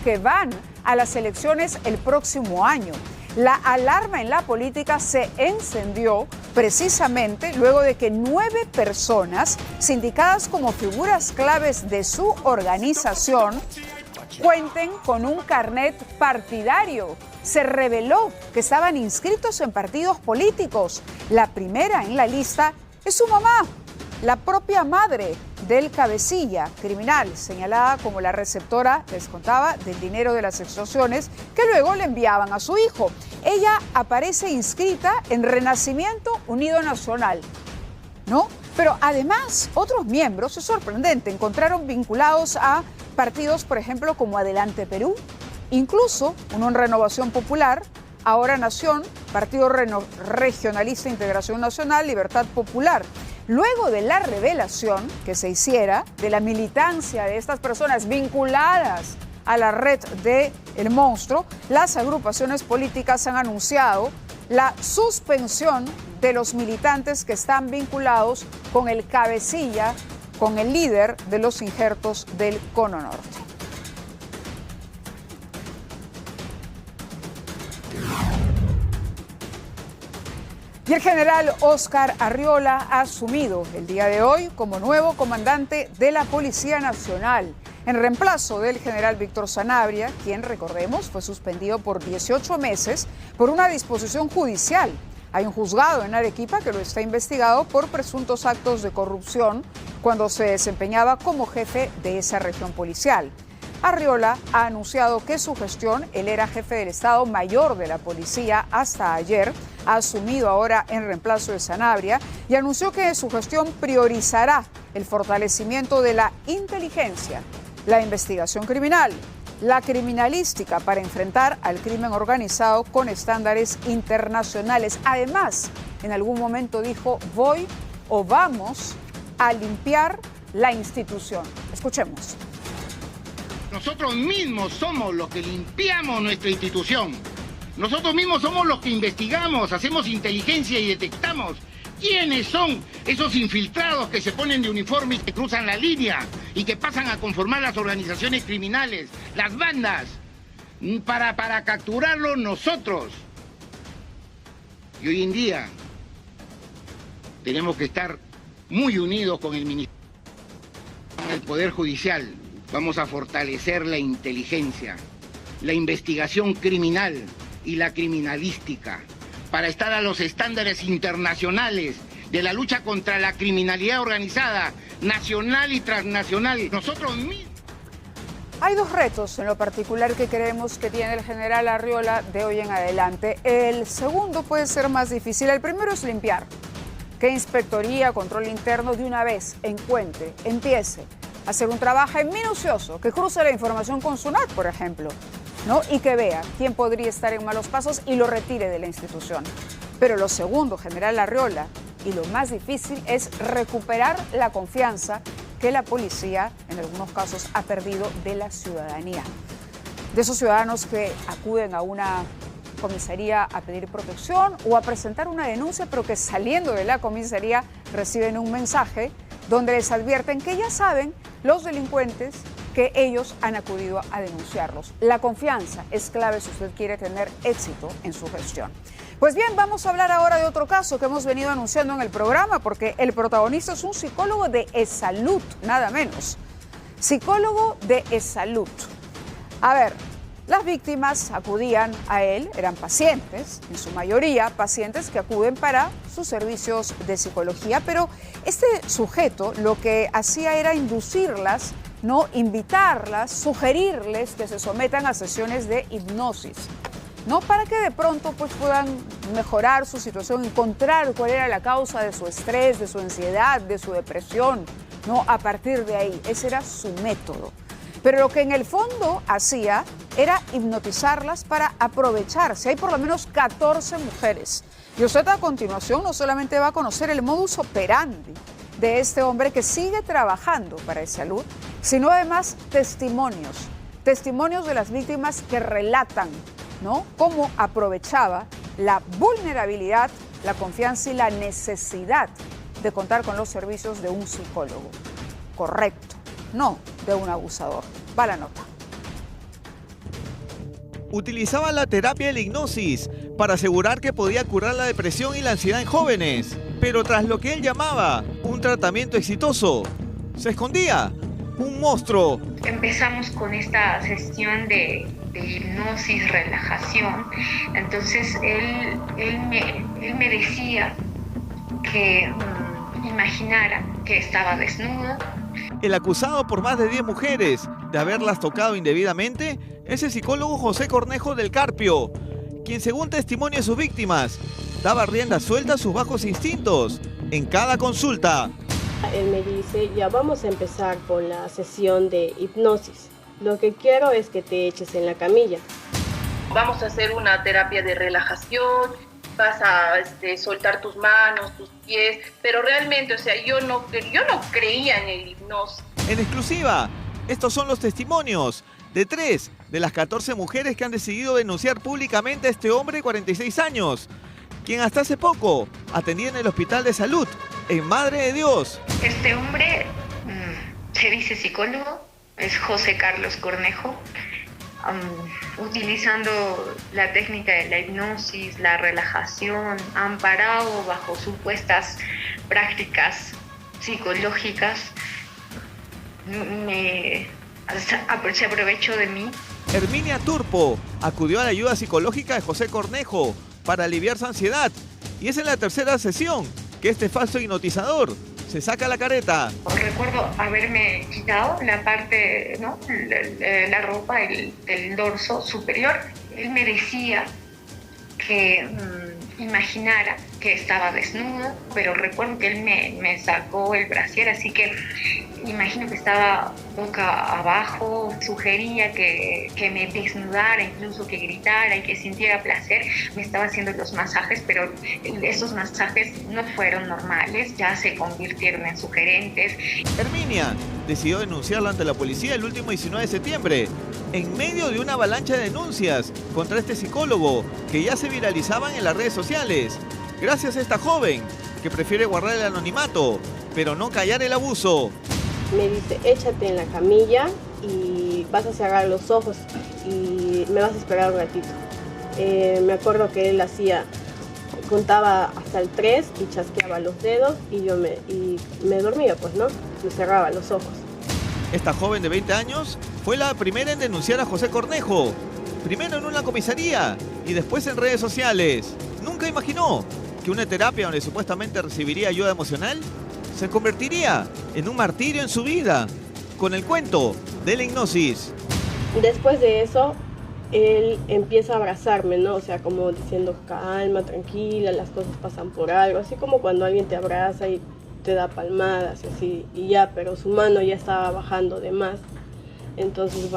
que van a las elecciones el próximo año. La alarma en la política se encendió precisamente luego de que 9 personas, sindicadas como figuras claves de su organización, cuenten con un carnet partidario. se reveló que estaban inscritos en partidos políticos. La primera en la lista es su mamá, la propia madre del cabecilla criminal, señalada como la receptora, les contaba, del dinero de las extorsiones que luego le enviaban a su hijo. Ella aparece inscrita en Renacimiento Unido Nacional, ¿no? Pero además, otros miembros, es sorprendente, encontraron vinculados a partidos, por ejemplo, como Adelante Perú, incluso uno en Renovación Popular, Ahora Nación, Partido Regionalista Integración Nacional, Libertad Popular. Luego de la revelación que se hiciera de la militancia de estas personas vinculadas a la red de El Monstruo, las agrupaciones políticas han anunciado la suspensión de los militantes que están vinculados con el cabecilla, con el líder de los injertos del Cono Norte. Y el general Óscar Arriola ha asumido el día de hoy como nuevo comandante de la Policía Nacional, en reemplazo del general Víctor Sanabria, quien, recordemos, fue suspendido por 18 meses por una disposición judicial. Hay un juzgado en Arequipa que lo está investigado por presuntos actos de corrupción cuando se desempeñaba como jefe de esa región policial. Arriola ha anunciado que su gestión, él era jefe del Estado Mayor de la Policía hasta ayer, ha asumido ahora en reemplazo de Sanabria y anunció que su gestión priorizará el fortalecimiento de la inteligencia, la investigación criminal, la criminalística para enfrentar al crimen organizado con estándares internacionales. Además, en algún momento dijo, voy o vamos a limpiar la institución. Escuchemos. Nosotros mismos somos los que limpiamos nuestra institución. Nosotros mismos somos los que investigamos, hacemos inteligencia y detectamos quiénes son esos infiltrados que se ponen de uniforme y que cruzan la línea y que pasan a conformar las organizaciones criminales, las bandas, para capturarlos nosotros. Y hoy en día tenemos que estar muy unidos con el Ministerio, con el Poder Judicial. Vamos a fortalecer la inteligencia, la investigación criminal y la criminalística para estar a los estándares internacionales de la lucha contra la criminalidad organizada, nacional y transnacional. Nosotros mismos. Hay dos retos en lo particular que creemos que tiene el general Arriola de hoy en adelante. El segundo puede ser más difícil. El primero es limpiar. Que Inspectoría, Control Interno de una vez encuentre, empiece a hacer un trabajo minucioso, que cruce la información con SUNAT, por ejemplo, ¿no? Y que vea quién podría estar en malos pasos y lo retire de la institución. Pero lo segundo, general Arriola, y lo más difícil es recuperar la confianza que la policía, en algunos casos, ha perdido de la ciudadanía. De esos ciudadanos que acuden a una comisaría a pedir protección o a presentar una denuncia, pero que saliendo de la comisaría reciben un mensaje donde les advierten que ya saben los delincuentes que ellos han acudido a denunciarlos. La confianza es clave si usted quiere tener éxito en su gestión. Pues bien, vamos a hablar ahora de otro caso que hemos venido anunciando en el programa, porque el protagonista es un psicólogo de ESalud, nada menos. Psicólogo de ESalud. A ver, las víctimas acudían a él, eran pacientes, en su mayoría pacientes que acuden para sus servicios de psicología, pero este sujeto lo que hacía era inducirlas, no invitarlas, sugerirles que se sometan a sesiones de hipnosis, ¿no? Para que de pronto pues, puedan mejorar su situación, encontrar cuál era la causa de su estrés, de su ansiedad, de su depresión, ¿no? A partir de ahí, ese era su método. Pero lo que en el fondo hacía era hipnotizarlas para aprovecharse. Hay por lo menos 14 mujeres. Y usted a continuación no solamente va a conocer el modus operandi de este hombre que sigue trabajando para ESalud, sino además testimonios de las víctimas que relatan, ¿no?, cómo aprovechaba la vulnerabilidad, la confianza y la necesidad de contar con los servicios de un psicólogo. Correcto, no de un abusador. Va la nota. Utilizaba la terapia de la hipnosis para asegurar que podía curar la depresión y la ansiedad en jóvenes, pero tras lo que él llamaba un tratamiento exitoso, se escondía un monstruo. Empezamos con esta sesión de hipnosis, relajación. Entonces él me decía que imaginara que estaba desnuda. El acusado por más de 10 mujeres de haberlas tocado indebidamente es el psicólogo José Cornejo del Carpio, quien según testimonio de sus víctimas, daba rienda suelta a sus bajos instintos en cada consulta. Él me dice, ya vamos a empezar con la sesión de hipnosis. Lo que quiero es que te eches en la camilla. Vamos a hacer una terapia de relajación, vas a soltar tus manos, tus pies, pero realmente, o sea, yo no creía en el hipnosis. En exclusiva, estos son los testimonios de 3 de las 14 mujeres que han decidido denunciar públicamente a este hombre de 46 años, quien hasta hace poco atendía en el Hospital de Salud en Madre de Dios. Este hombre se dice psicólogo, es José Carlos Cornejo, utilizando la técnica de la hipnosis, la relajación, amparado bajo supuestas prácticas psicológicas, se aprovechó de mí. Herminia Turpo acudió a la ayuda psicológica de José Cornejo para aliviar su ansiedad, y es en la tercera sesión que este falso hipnotizador se saca la careta. Recuerdo haberme quitado la parte, ¿no? la ropa del dorso superior. Él me decía que imaginara que estaba desnuda, pero recuerdo que él me sacó el brasier, así que imagino que estaba boca abajo. Sugería que me desnudara, incluso que gritara y que sintiera placer. Me estaba haciendo los masajes, pero esos masajes no fueron normales, ya se convirtieron en sugerentes. Herminia decidió denunciarlo ante la policía el último 19 de septiembre, en medio de una avalancha de denuncias contra este psicólogo que ya se viralizaban en las redes sociales. Gracias a esta joven que prefiere guardar el anonimato, pero no callar el abuso. Me dice, échate en la camilla y vas a cerrar los ojos y me vas a esperar un ratito. Me acuerdo que él contaba hasta el 3 y chasqueaba los dedos y yo me dormía, pues, ¿no? Me cerraba los ojos. Esta joven de 20 años fue la primera en denunciar a José Cornejo, primero en una comisaría y después en redes sociales. Nunca imaginó que una terapia donde supuestamente recibiría ayuda emocional se convertiría en un martirio en su vida, con el cuento de la hipnosis. Después de eso, él empieza a abrazarme, ¿no? O sea, como diciendo, calma, tranquila, las cosas pasan por algo, así como cuando alguien te abraza y te da palmadas, así, y ya, pero su mano ya estaba bajando de más. Entonces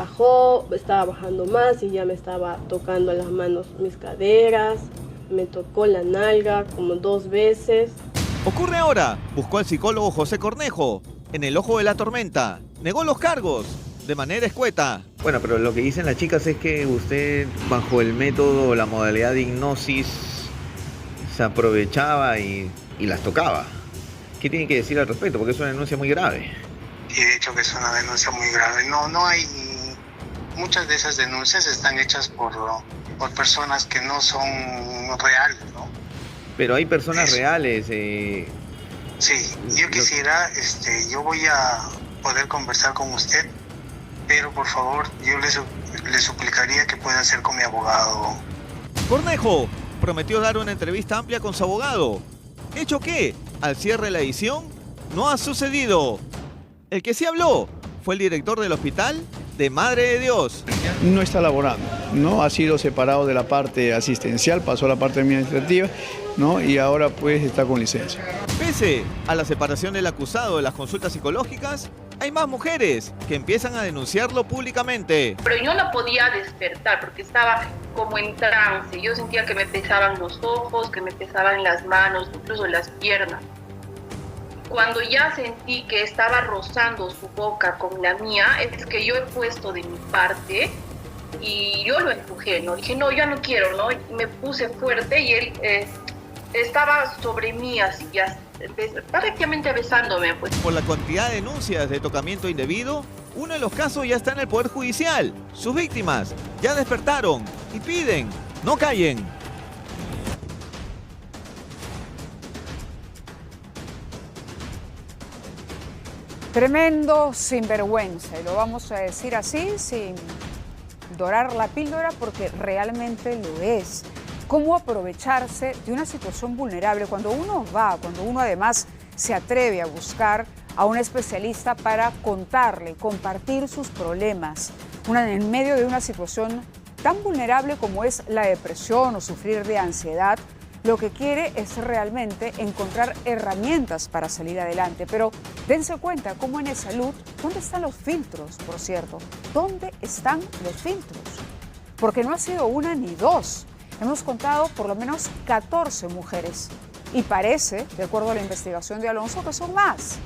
estaba bajando más y ya me estaba tocando las manos mis caderas, me tocó la nalga como 2 veces. Ocurre ahora, buscó al psicólogo José Cornejo en el ojo de la tormenta, negó los cargos de manera escueta. Bueno, pero lo que dicen las chicas es que usted, bajo el método, la modalidad de hipnosis, se aprovechaba y las tocaba. ¿Qué tiene que decir al respecto? Porque es una denuncia muy grave. Y de hecho que es una denuncia muy grave. No hay... Muchas de esas denuncias están hechas por personas que no son reales, ¿no? Pero hay personas reales. Sí, yo quisiera, yo voy a poder conversar con usted, pero por favor, yo le suplicaría que pueda hacer con mi abogado. Cornejo prometió dar una entrevista amplia con su abogado, hecho que, al cierre de la edición, no ha sucedido. El que sí habló fue el director del hospital de Madre de Dios. No está laborando, ¿no? Ha sido separado de la parte asistencial, pasó a la parte administrativa, ¿no? Y ahora pues está con licencia. Pese a la separación del acusado de las consultas psicológicas, hay más mujeres que empiezan a denunciarlo públicamente. Pero yo no podía despertar porque estaba como en trance. Yo sentía que me pesaban los ojos, que me pesaban las manos, incluso las piernas. Cuando ya sentí que estaba rozando su boca con la mía, es que yo he puesto de mi parte y yo lo empujé, ¿no? Dije, no, yo no quiero, ¿no? Y me puse fuerte y él estaba sobre mí así, ya, prácticamente besándome, pues. Por la cantidad de denuncias de tocamiento indebido, uno de los casos ya está en el Poder Judicial. Sus víctimas ya despertaron y piden, no callen. Tremendo sinvergüenza, y lo vamos a decir así, sin dorar la píldora porque realmente lo es. Cómo aprovecharse de una situación vulnerable cuando uno además se atreve a buscar a un especialista para contarle, compartir sus problemas, en medio de una situación tan vulnerable como es la depresión o sufrir de ansiedad. Lo que quiere es realmente encontrar herramientas para salir adelante. Pero dense cuenta cómo en E-Salud, ¿dónde están los filtros, por cierto? ¿Dónde están los filtros? Porque no ha sido una ni dos. Hemos contado por lo menos 14 mujeres. Y parece, de acuerdo a la investigación de Alonso, que son más.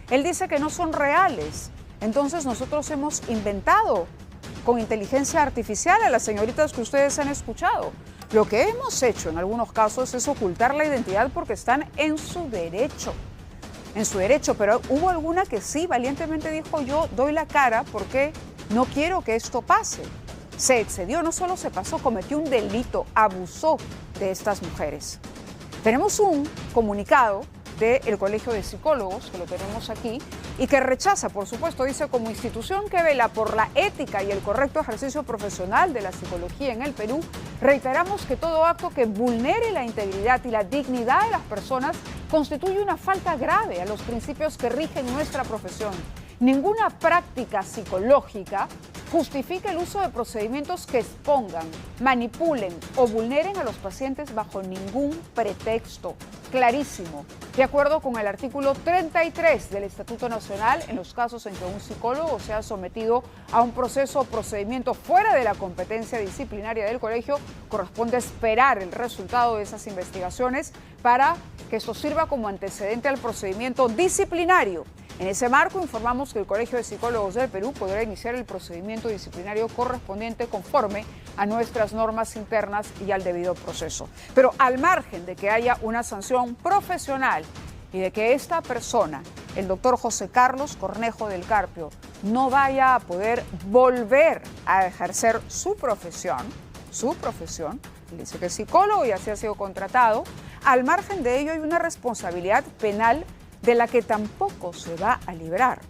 Él dice que no son reales. Entonces nosotros hemos inventado con inteligencia artificial a las señoritas que ustedes han escuchado. Lo que hemos hecho en algunos casos es ocultar la identidad porque están en su derecho. Pero hubo alguna que sí, valientemente dijo: yo doy la cara porque no quiero que esto pase. Se excedió, no solo se pasó, cometió un delito, abusó de estas mujeres. Tenemos un comunicado del Colegio de Psicólogos, que lo tenemos aquí, y que rechaza, por supuesto, dice: como institución que vela por la ética y el correcto ejercicio profesional de la psicología en el Perú, reiteramos que todo acto que vulnere la integridad y la dignidad de las personas constituye una falta grave a los principios que rigen nuestra profesión. Ninguna práctica psicológica justifica el uso de procedimientos que expongan, manipulen o vulneren a los pacientes bajo ningún pretexto. Clarísimo. De acuerdo con el artículo 33 del Estatuto Nacional, en los casos en que un psicólogo sea sometido a un proceso o procedimiento fuera de la competencia disciplinaria del colegio, corresponde esperar el resultado de esas investigaciones para que esto sirva como antecedente al procedimiento disciplinario. En ese marco, informamos que el Colegio de Psicólogos del Perú podrá iniciar el procedimiento disciplinario correspondiente conforme a nuestras normas internas y al debido proceso. Pero al margen de que haya una sanción profesional y de que esta persona, el doctor José Carlos Cornejo del Carpio, no vaya a poder volver a ejercer su profesión, él dice que es psicólogo y así ha sido contratado, al margen de ello hay una responsabilidad penal de la que tampoco se va a librar,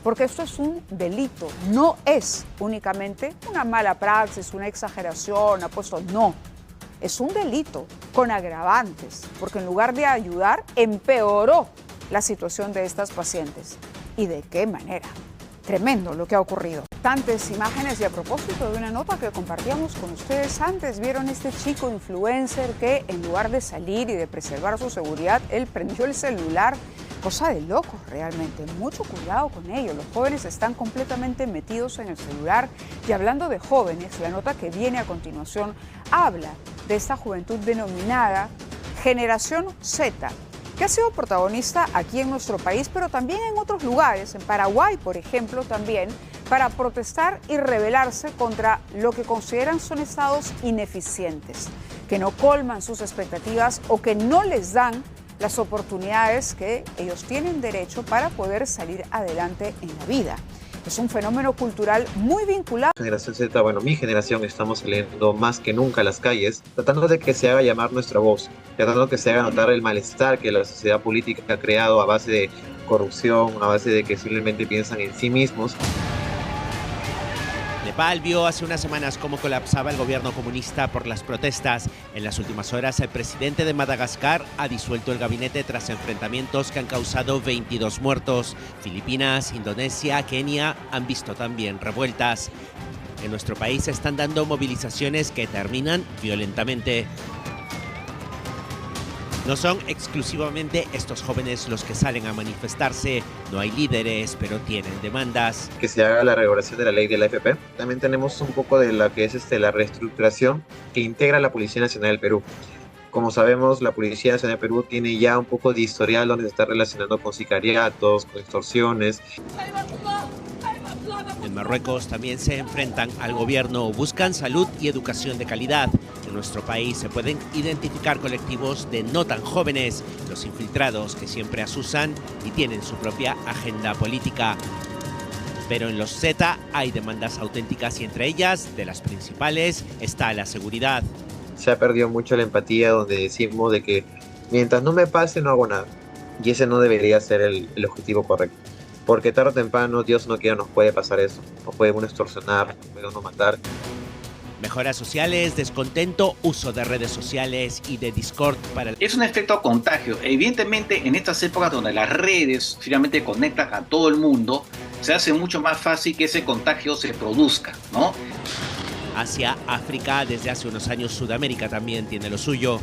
porque esto es un delito, no es únicamente una mala praxis, una exageración, apuesto, no, es un delito con agravantes, porque en lugar de ayudar, empeoró la situación de estas pacientes. ¿Y de qué manera? Tremendo lo que ha ocurrido. Tantas imágenes, y a propósito de una nota que compartíamos con ustedes antes, vieron este chico influencer que en lugar de salir y de preservar su seguridad, él prendió el celular. Cosa de locos realmente, mucho cuidado con ello. Los jóvenes están completamente metidos en el celular. Y hablando de jóvenes, la nota que viene a continuación habla de esta juventud denominada Generación Z, que ha sido protagonista aquí en nuestro país, pero también en otros lugares, en Paraguay, por ejemplo, también, para protestar y rebelarse contra lo que consideran son estados ineficientes, que no colman sus expectativas o que no les dan las oportunidades que ellos tienen derecho para poder salir adelante en la vida. Es un fenómeno cultural muy vinculado. Generación Z, bueno, mi generación, estamos saliendo más que nunca a las calles, tratando de que se haga llamar nuestra voz, tratando de que se haga notar el malestar que la sociedad política ha creado a base de corrupción, a base de que simplemente piensan en sí mismos. Nepal vio hace unas semanas cómo colapsaba el gobierno comunista por las protestas. En las últimas horas, el presidente de Madagascar ha disuelto el gabinete tras enfrentamientos que han causado 22 muertos. Filipinas, Indonesia, Kenia han visto también revueltas. En nuestro país se están dando movilizaciones que terminan violentamente. No son exclusivamente estos jóvenes los que salen a manifestarse, no hay líderes, pero tienen demandas. Que se haga la revocación de la ley de la AFP. También tenemos un poco de la que es la reestructuración que integra la Policía Nacional del Perú. Como sabemos, la Policía Nacional del Perú tiene ya un poco de historial donde se está relacionando con sicariatos, con extorsiones. En Marruecos también se enfrentan al gobierno, buscan salud y educación de calidad. En nuestro país se pueden identificar colectivos de no tan jóvenes, los infiltrados que siempre asusan y tienen su propia agenda política. Pero en los Z hay demandas auténticas y entre ellas, de las principales, está la seguridad. Se ha perdido mucho la empatía donde decimos de que mientras no me pase no hago nada. Y ese no debería ser el objetivo correcto. Porque tarde o temprano, Dios no quiera, nos puede pasar eso. Nos puede uno extorsionar, nos puede uno matar. Mejoras sociales, descontento, uso de redes sociales y de Discord para... Es un efecto contagio. Evidentemente, en estas épocas donde las redes finalmente conectan a todo el mundo, se hace mucho más fácil que ese contagio se produzca, ¿no? Asia, África, desde hace unos años Sudamérica también tiene lo suyo.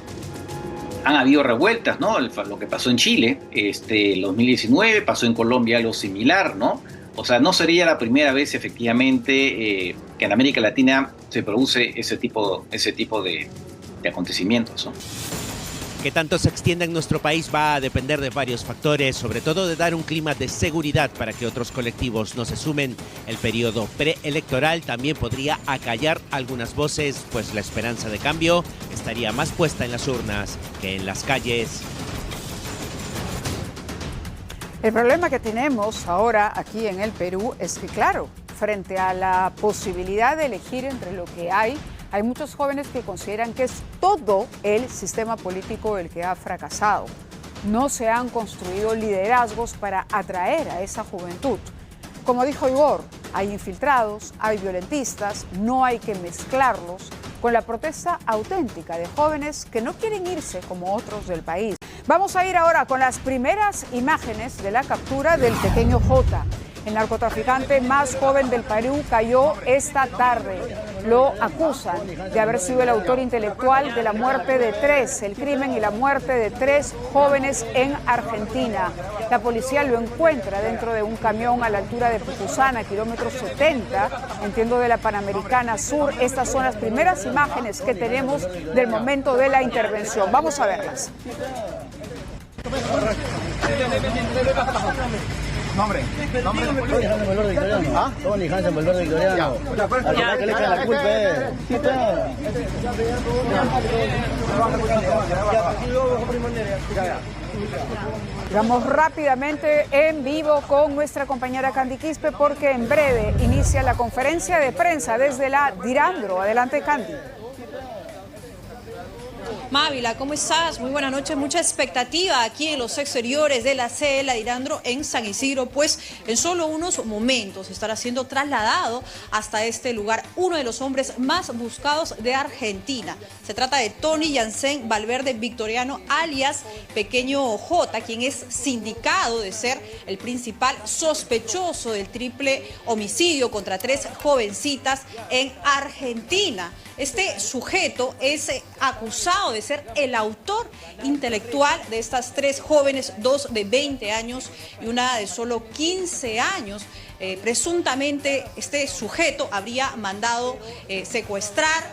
Han habido revueltas, ¿no? Lo que pasó en Chile, el 2019, pasó en Colombia algo similar, ¿no? O sea, no sería la primera vez efectivamente que en América Latina se produce ese tipo de acontecimientos, ¿no? Que tanto se extienda en nuestro país va a depender de varios factores, sobre todo de dar un clima de seguridad para que otros colectivos no se sumen. El periodo preelectoral también podría acallar algunas voces, pues la esperanza de cambio estaría más puesta en las urnas que en las calles. El problema que tenemos ahora aquí en el Perú es que, claro, frente a la posibilidad de elegir entre lo que hay muchos jóvenes que consideran que es todo el sistema político el que ha fracasado. No se han construido liderazgos para atraer a esa juventud. Como dijo Igor, hay infiltrados, hay violentistas, no hay que mezclarlos con la protesta auténtica de jóvenes que no quieren irse como otros del país. Vamos a ir ahora con las primeras imágenes de la captura del pequeño Jota. El narcotraficante más joven del Perú cayó esta tarde. Lo acusan de haber sido el autor intelectual de la muerte de el crimen y la muerte de 3 jóvenes en Argentina. La policía lo encuentra dentro de un camión a la altura de Pucusana, kilómetro 70, entiendo de la Panamericana Sur. Estas son las primeras imágenes que tenemos del momento de la intervención. Vamos a verlas. Nombre victoriano. ¿Ah? Tony Hansen, el verde victoriano. Al que le echa la culpa Vamos rápidamente en vivo con nuestra compañera Candy Quispe porque en breve inicia la conferencia de prensa desde la Dirandro. Adelante, Candy. Mávila, ¿cómo estás? Muy buenas noches. Mucha expectativa aquí en los exteriores de la sede de la Dirandro en San Isidro, pues en solo unos momentos estará siendo trasladado hasta este lugar uno de los hombres más buscados de Argentina. Se trata de Tony Hansen Valverde Victoriano, alias Pequeño J, quien es sindicado de ser el principal sospechoso del triple homicidio contra 3 jovencitas en Argentina. Este sujeto es acusado de ser el autor intelectual de estas 3 jóvenes, 2 de 20 años y una de solo 15 años. Presuntamente este sujeto habría mandado secuestrar,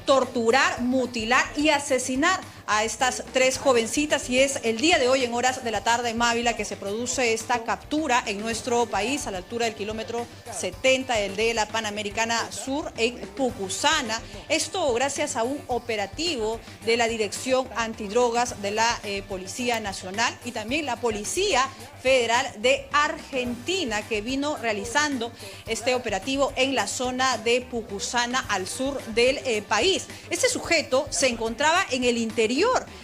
torturar, mutilar y asesinar a estas 3 jovencitas, y es el día de hoy en horas de la tarde en Mávila que se produce esta captura en nuestro país a la altura del kilómetro 70 del de la Panamericana Sur en Pucusana. Esto gracias a un operativo de la Dirección Antidrogas de la Policía Nacional y también la Policía Federal de Argentina, que vino realizando este operativo en la zona de Pucusana al sur del país. Este sujeto se encontraba en el interior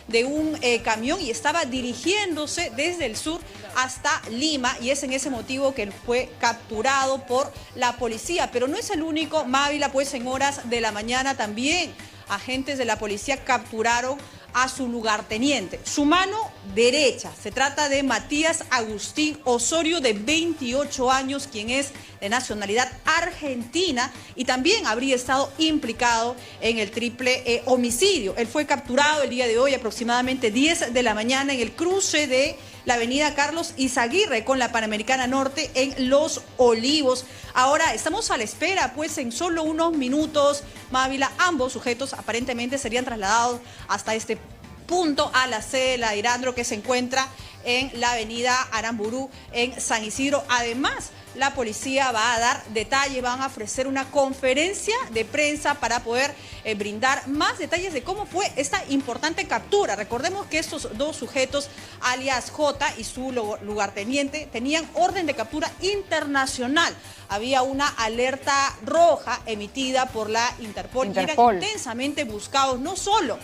de un camión y estaba dirigiéndose desde el sur hasta Lima, y es en ese motivo que él fue capturado por la policía. Pero no es el único, Mávila, pues en horas de la mañana también agentes de la policía capturaron a su lugarteniente, su mano derecha. Se trata de Matías Agustín Osorio, de 28 años, quien es de nacionalidad argentina y también habría estado implicado en el triple homicidio. Él fue capturado el día de hoy aproximadamente 10 de la mañana en el cruce de la avenida Carlos Izaguirre con la Panamericana Norte en Los Olivos. Ahora estamos a la espera, pues en solo unos minutos, Mávila, ambos sujetos aparentemente serían trasladados hasta este punto a la sede de la Dirandro, que se encuentra en la avenida Aramburú en San Isidro. Además, la policía va a dar detalles, van a ofrecer una conferencia de prensa para poder brindar más detalles de cómo fue esta importante captura. Recordemos que estos 2 sujetos, alias J y su lugarteniente, tenían orden de captura internacional. Había una alerta roja emitida por la Interpol. Y eran intensamente buscados no solo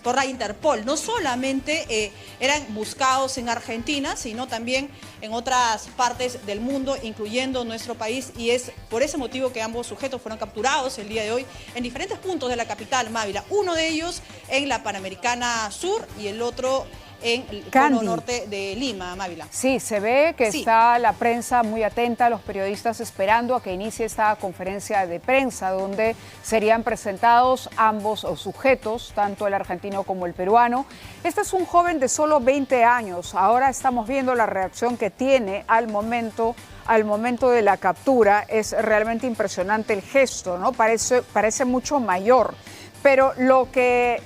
por la Interpol. No solamente eran buscados en Argentina, sino también en otras partes del mundo, incluyendo nuestro país, y es por ese motivo que ambos sujetos fueron capturados el día de hoy en diferentes puntos de la capital, Mávila. Uno de ellos en la Panamericana Sur y el otro en el cono norte de Lima, Mávila. Sí, se ve que está la prensa muy atenta, los periodistas esperando a que inicie esta conferencia de prensa donde serían presentados ambos sujetos, tanto el argentino como el peruano. Este es un joven de solo 20 años. Ahora estamos viendo la reacción que tiene al momento de la captura. Es realmente impresionante el gesto, ¿no? Parece mucho mayor. Pero lo que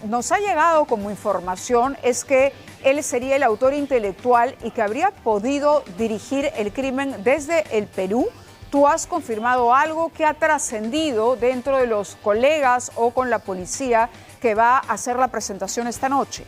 nos ha llegado como información es que él sería el autor intelectual y que habría podido dirigir el crimen desde el Perú. ¿Tú has confirmado algo que ha trascendido dentro de los colegas o con la policía que va a hacer la presentación esta noche?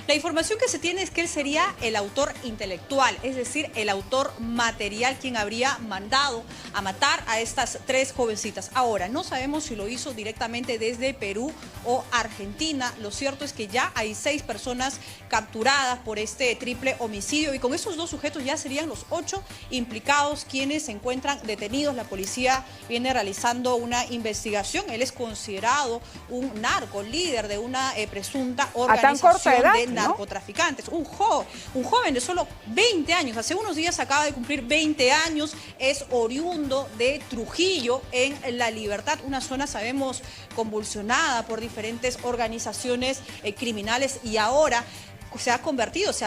La información que se tiene es que él sería el autor intelectual, es decir, el autor material quien habría mandado a matar a estas 3 jovencitas. Ahora, no sabemos si lo hizo directamente desde Perú o Argentina. Lo cierto es que ya hay 6 personas capturadas por este triple homicidio y con esos 2 sujetos ya serían los 8 implicados quienes se encuentran detenidos. La policía viene realizando una investigación. Él es considerado un narco, líder de una presunta organización de narcotraficantes, un joven de solo 20 años, hace unos días acaba de cumplir 20 años, es oriundo de Trujillo en La Libertad, una zona sabemos convulsionada por diferentes organizaciones criminales y ahora se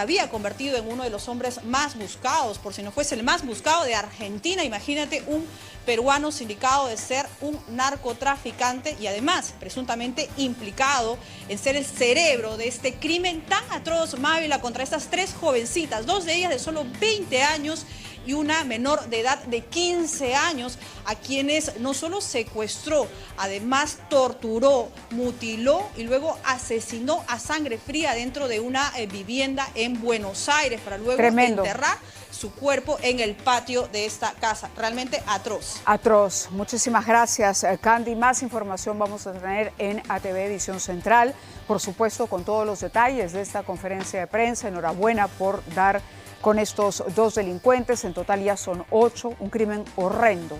había convertido en uno de los hombres más buscados, por si no fuese el más buscado de Argentina. Imagínate un peruano sindicado de ser un narcotraficante y además presuntamente implicado en ser el cerebro de este crimen tan atroz, Mávila, contra estas 3 jovencitas, 2 de ellas de solo 20 años y una menor de edad de 15 años, a quienes no solo secuestró, además torturó, mutiló y luego asesinó a sangre fría dentro de una vivienda en Buenos Aires para luego enterrar su cuerpo en el patio de esta casa. Realmente atroz. Atroz. Muchísimas gracias, Candy. Más información vamos a tener en ATV Edición Central, por supuesto, con todos los detalles de esta conferencia de prensa. Enhorabuena por dar con estos 2 delincuentes. En total ya son 8, un crimen horrendo.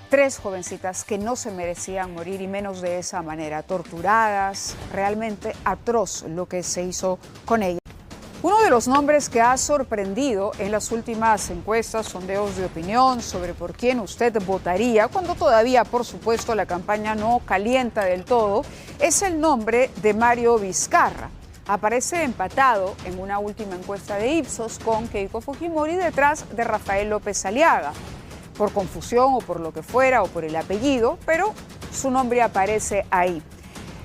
3 jovencitas que no se merecían morir y menos de esa manera, torturadas. Realmente atroz lo que se hizo con ellas. Uno de los nombres que ha sorprendido en las últimas encuestas, sondeos de opinión sobre por quién usted votaría, cuando todavía, por supuesto, la campaña no calienta del todo, es el nombre de Mario Vizcarra. Aparece empatado en una última encuesta de Ipsos con Keiko Fujimori detrás de Rafael López Aliaga. Por confusión o por lo que fuera o por el apellido, pero su nombre aparece ahí.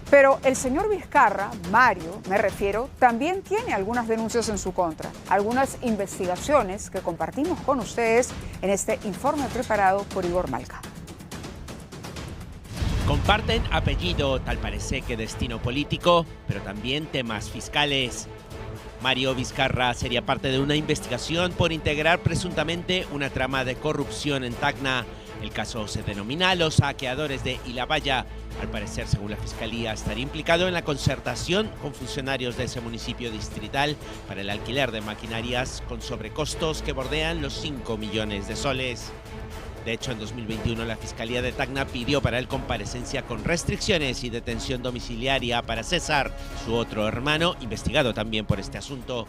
Pero el señor Vizcarra, Mario, me refiero, también tiene algunas denuncias en su contra, algunas investigaciones que compartimos con ustedes en este informe preparado por Igor Malca. Comparten apellido, tal parece que destino político, pero también temas fiscales. Mario Vizcarra sería parte de una investigación por integrar presuntamente una trama de corrupción en Tacna. El caso se denomina Los Saqueadores de Ilhabaya. Al parecer, según la Fiscalía, estaría implicado en la concertación con funcionarios de ese municipio distrital para el alquiler de maquinarias con sobrecostos que bordean los 5 millones de soles. De hecho, en 2021 la Fiscalía de Tacna pidió para él comparecencia con restricciones y detención domiciliaria para César, su otro hermano, investigado también por este asunto.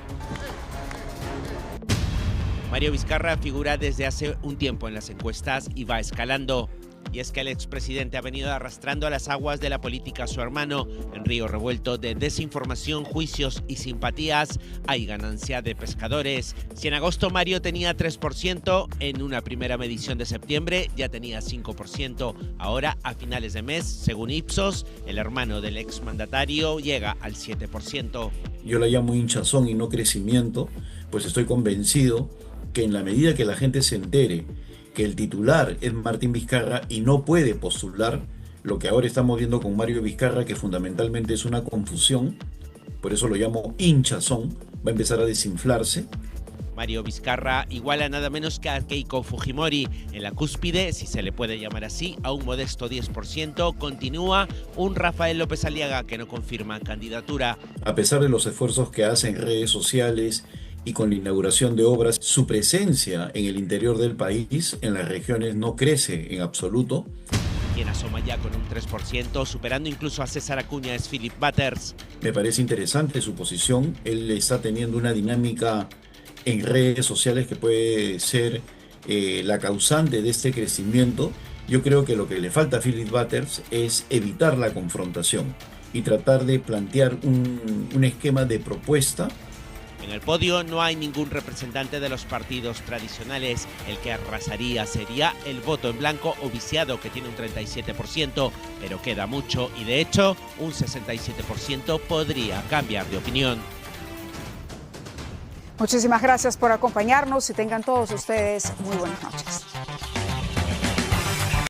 Mario Vizcarra figura desde hace un tiempo en las encuestas y va escalando. Y es que el expresidente ha venido arrastrando a las aguas de la política a su hermano. En río revuelto de desinformación, juicios y simpatías, hay ganancia de pescadores. Si en agosto Mario tenía 3%, en una primera medición de septiembre ya tenía 5%. Ahora, a finales de mes, según Ipsos, el hermano del exmandatario llega al 7%. Yo la llamo hinchazón y no crecimiento, pues estoy convencido que en la medida que la gente se entere que el titular es Martín Vizcarra y no puede postular, lo que ahora estamos viendo con Mario Vizcarra, que fundamentalmente es una confusión, por eso lo llamo hinchazón, va a empezar a desinflarse. Mario Vizcarra iguala nada menos que a Keiko Fujimori. En la cúspide, si se le puede llamar así, a un modesto 10%, continúa un Rafael López Aliaga que no confirma candidatura. A pesar de los esfuerzos que hace en redes sociales y con la inauguración de obras, su presencia en el interior del país, en las regiones, no crece en absoluto. Quien asoma ya con un 3%, superando incluso a César Acuña, es Philip Butters. Me parece interesante su posición. Él está teniendo una dinámica en redes sociales que puede ser la causante de este crecimiento. Yo creo que lo que le falta a Philip Butters es evitar la confrontación y tratar de plantear un esquema de propuesta. En el podio no hay ningún representante de los partidos tradicionales. El que arrasaría sería el voto en blanco o viciado, que tiene un 37%, pero queda mucho y de hecho un 67% podría cambiar de opinión. Muchísimas gracias por acompañarnos y tengan todos ustedes muy buenas noches.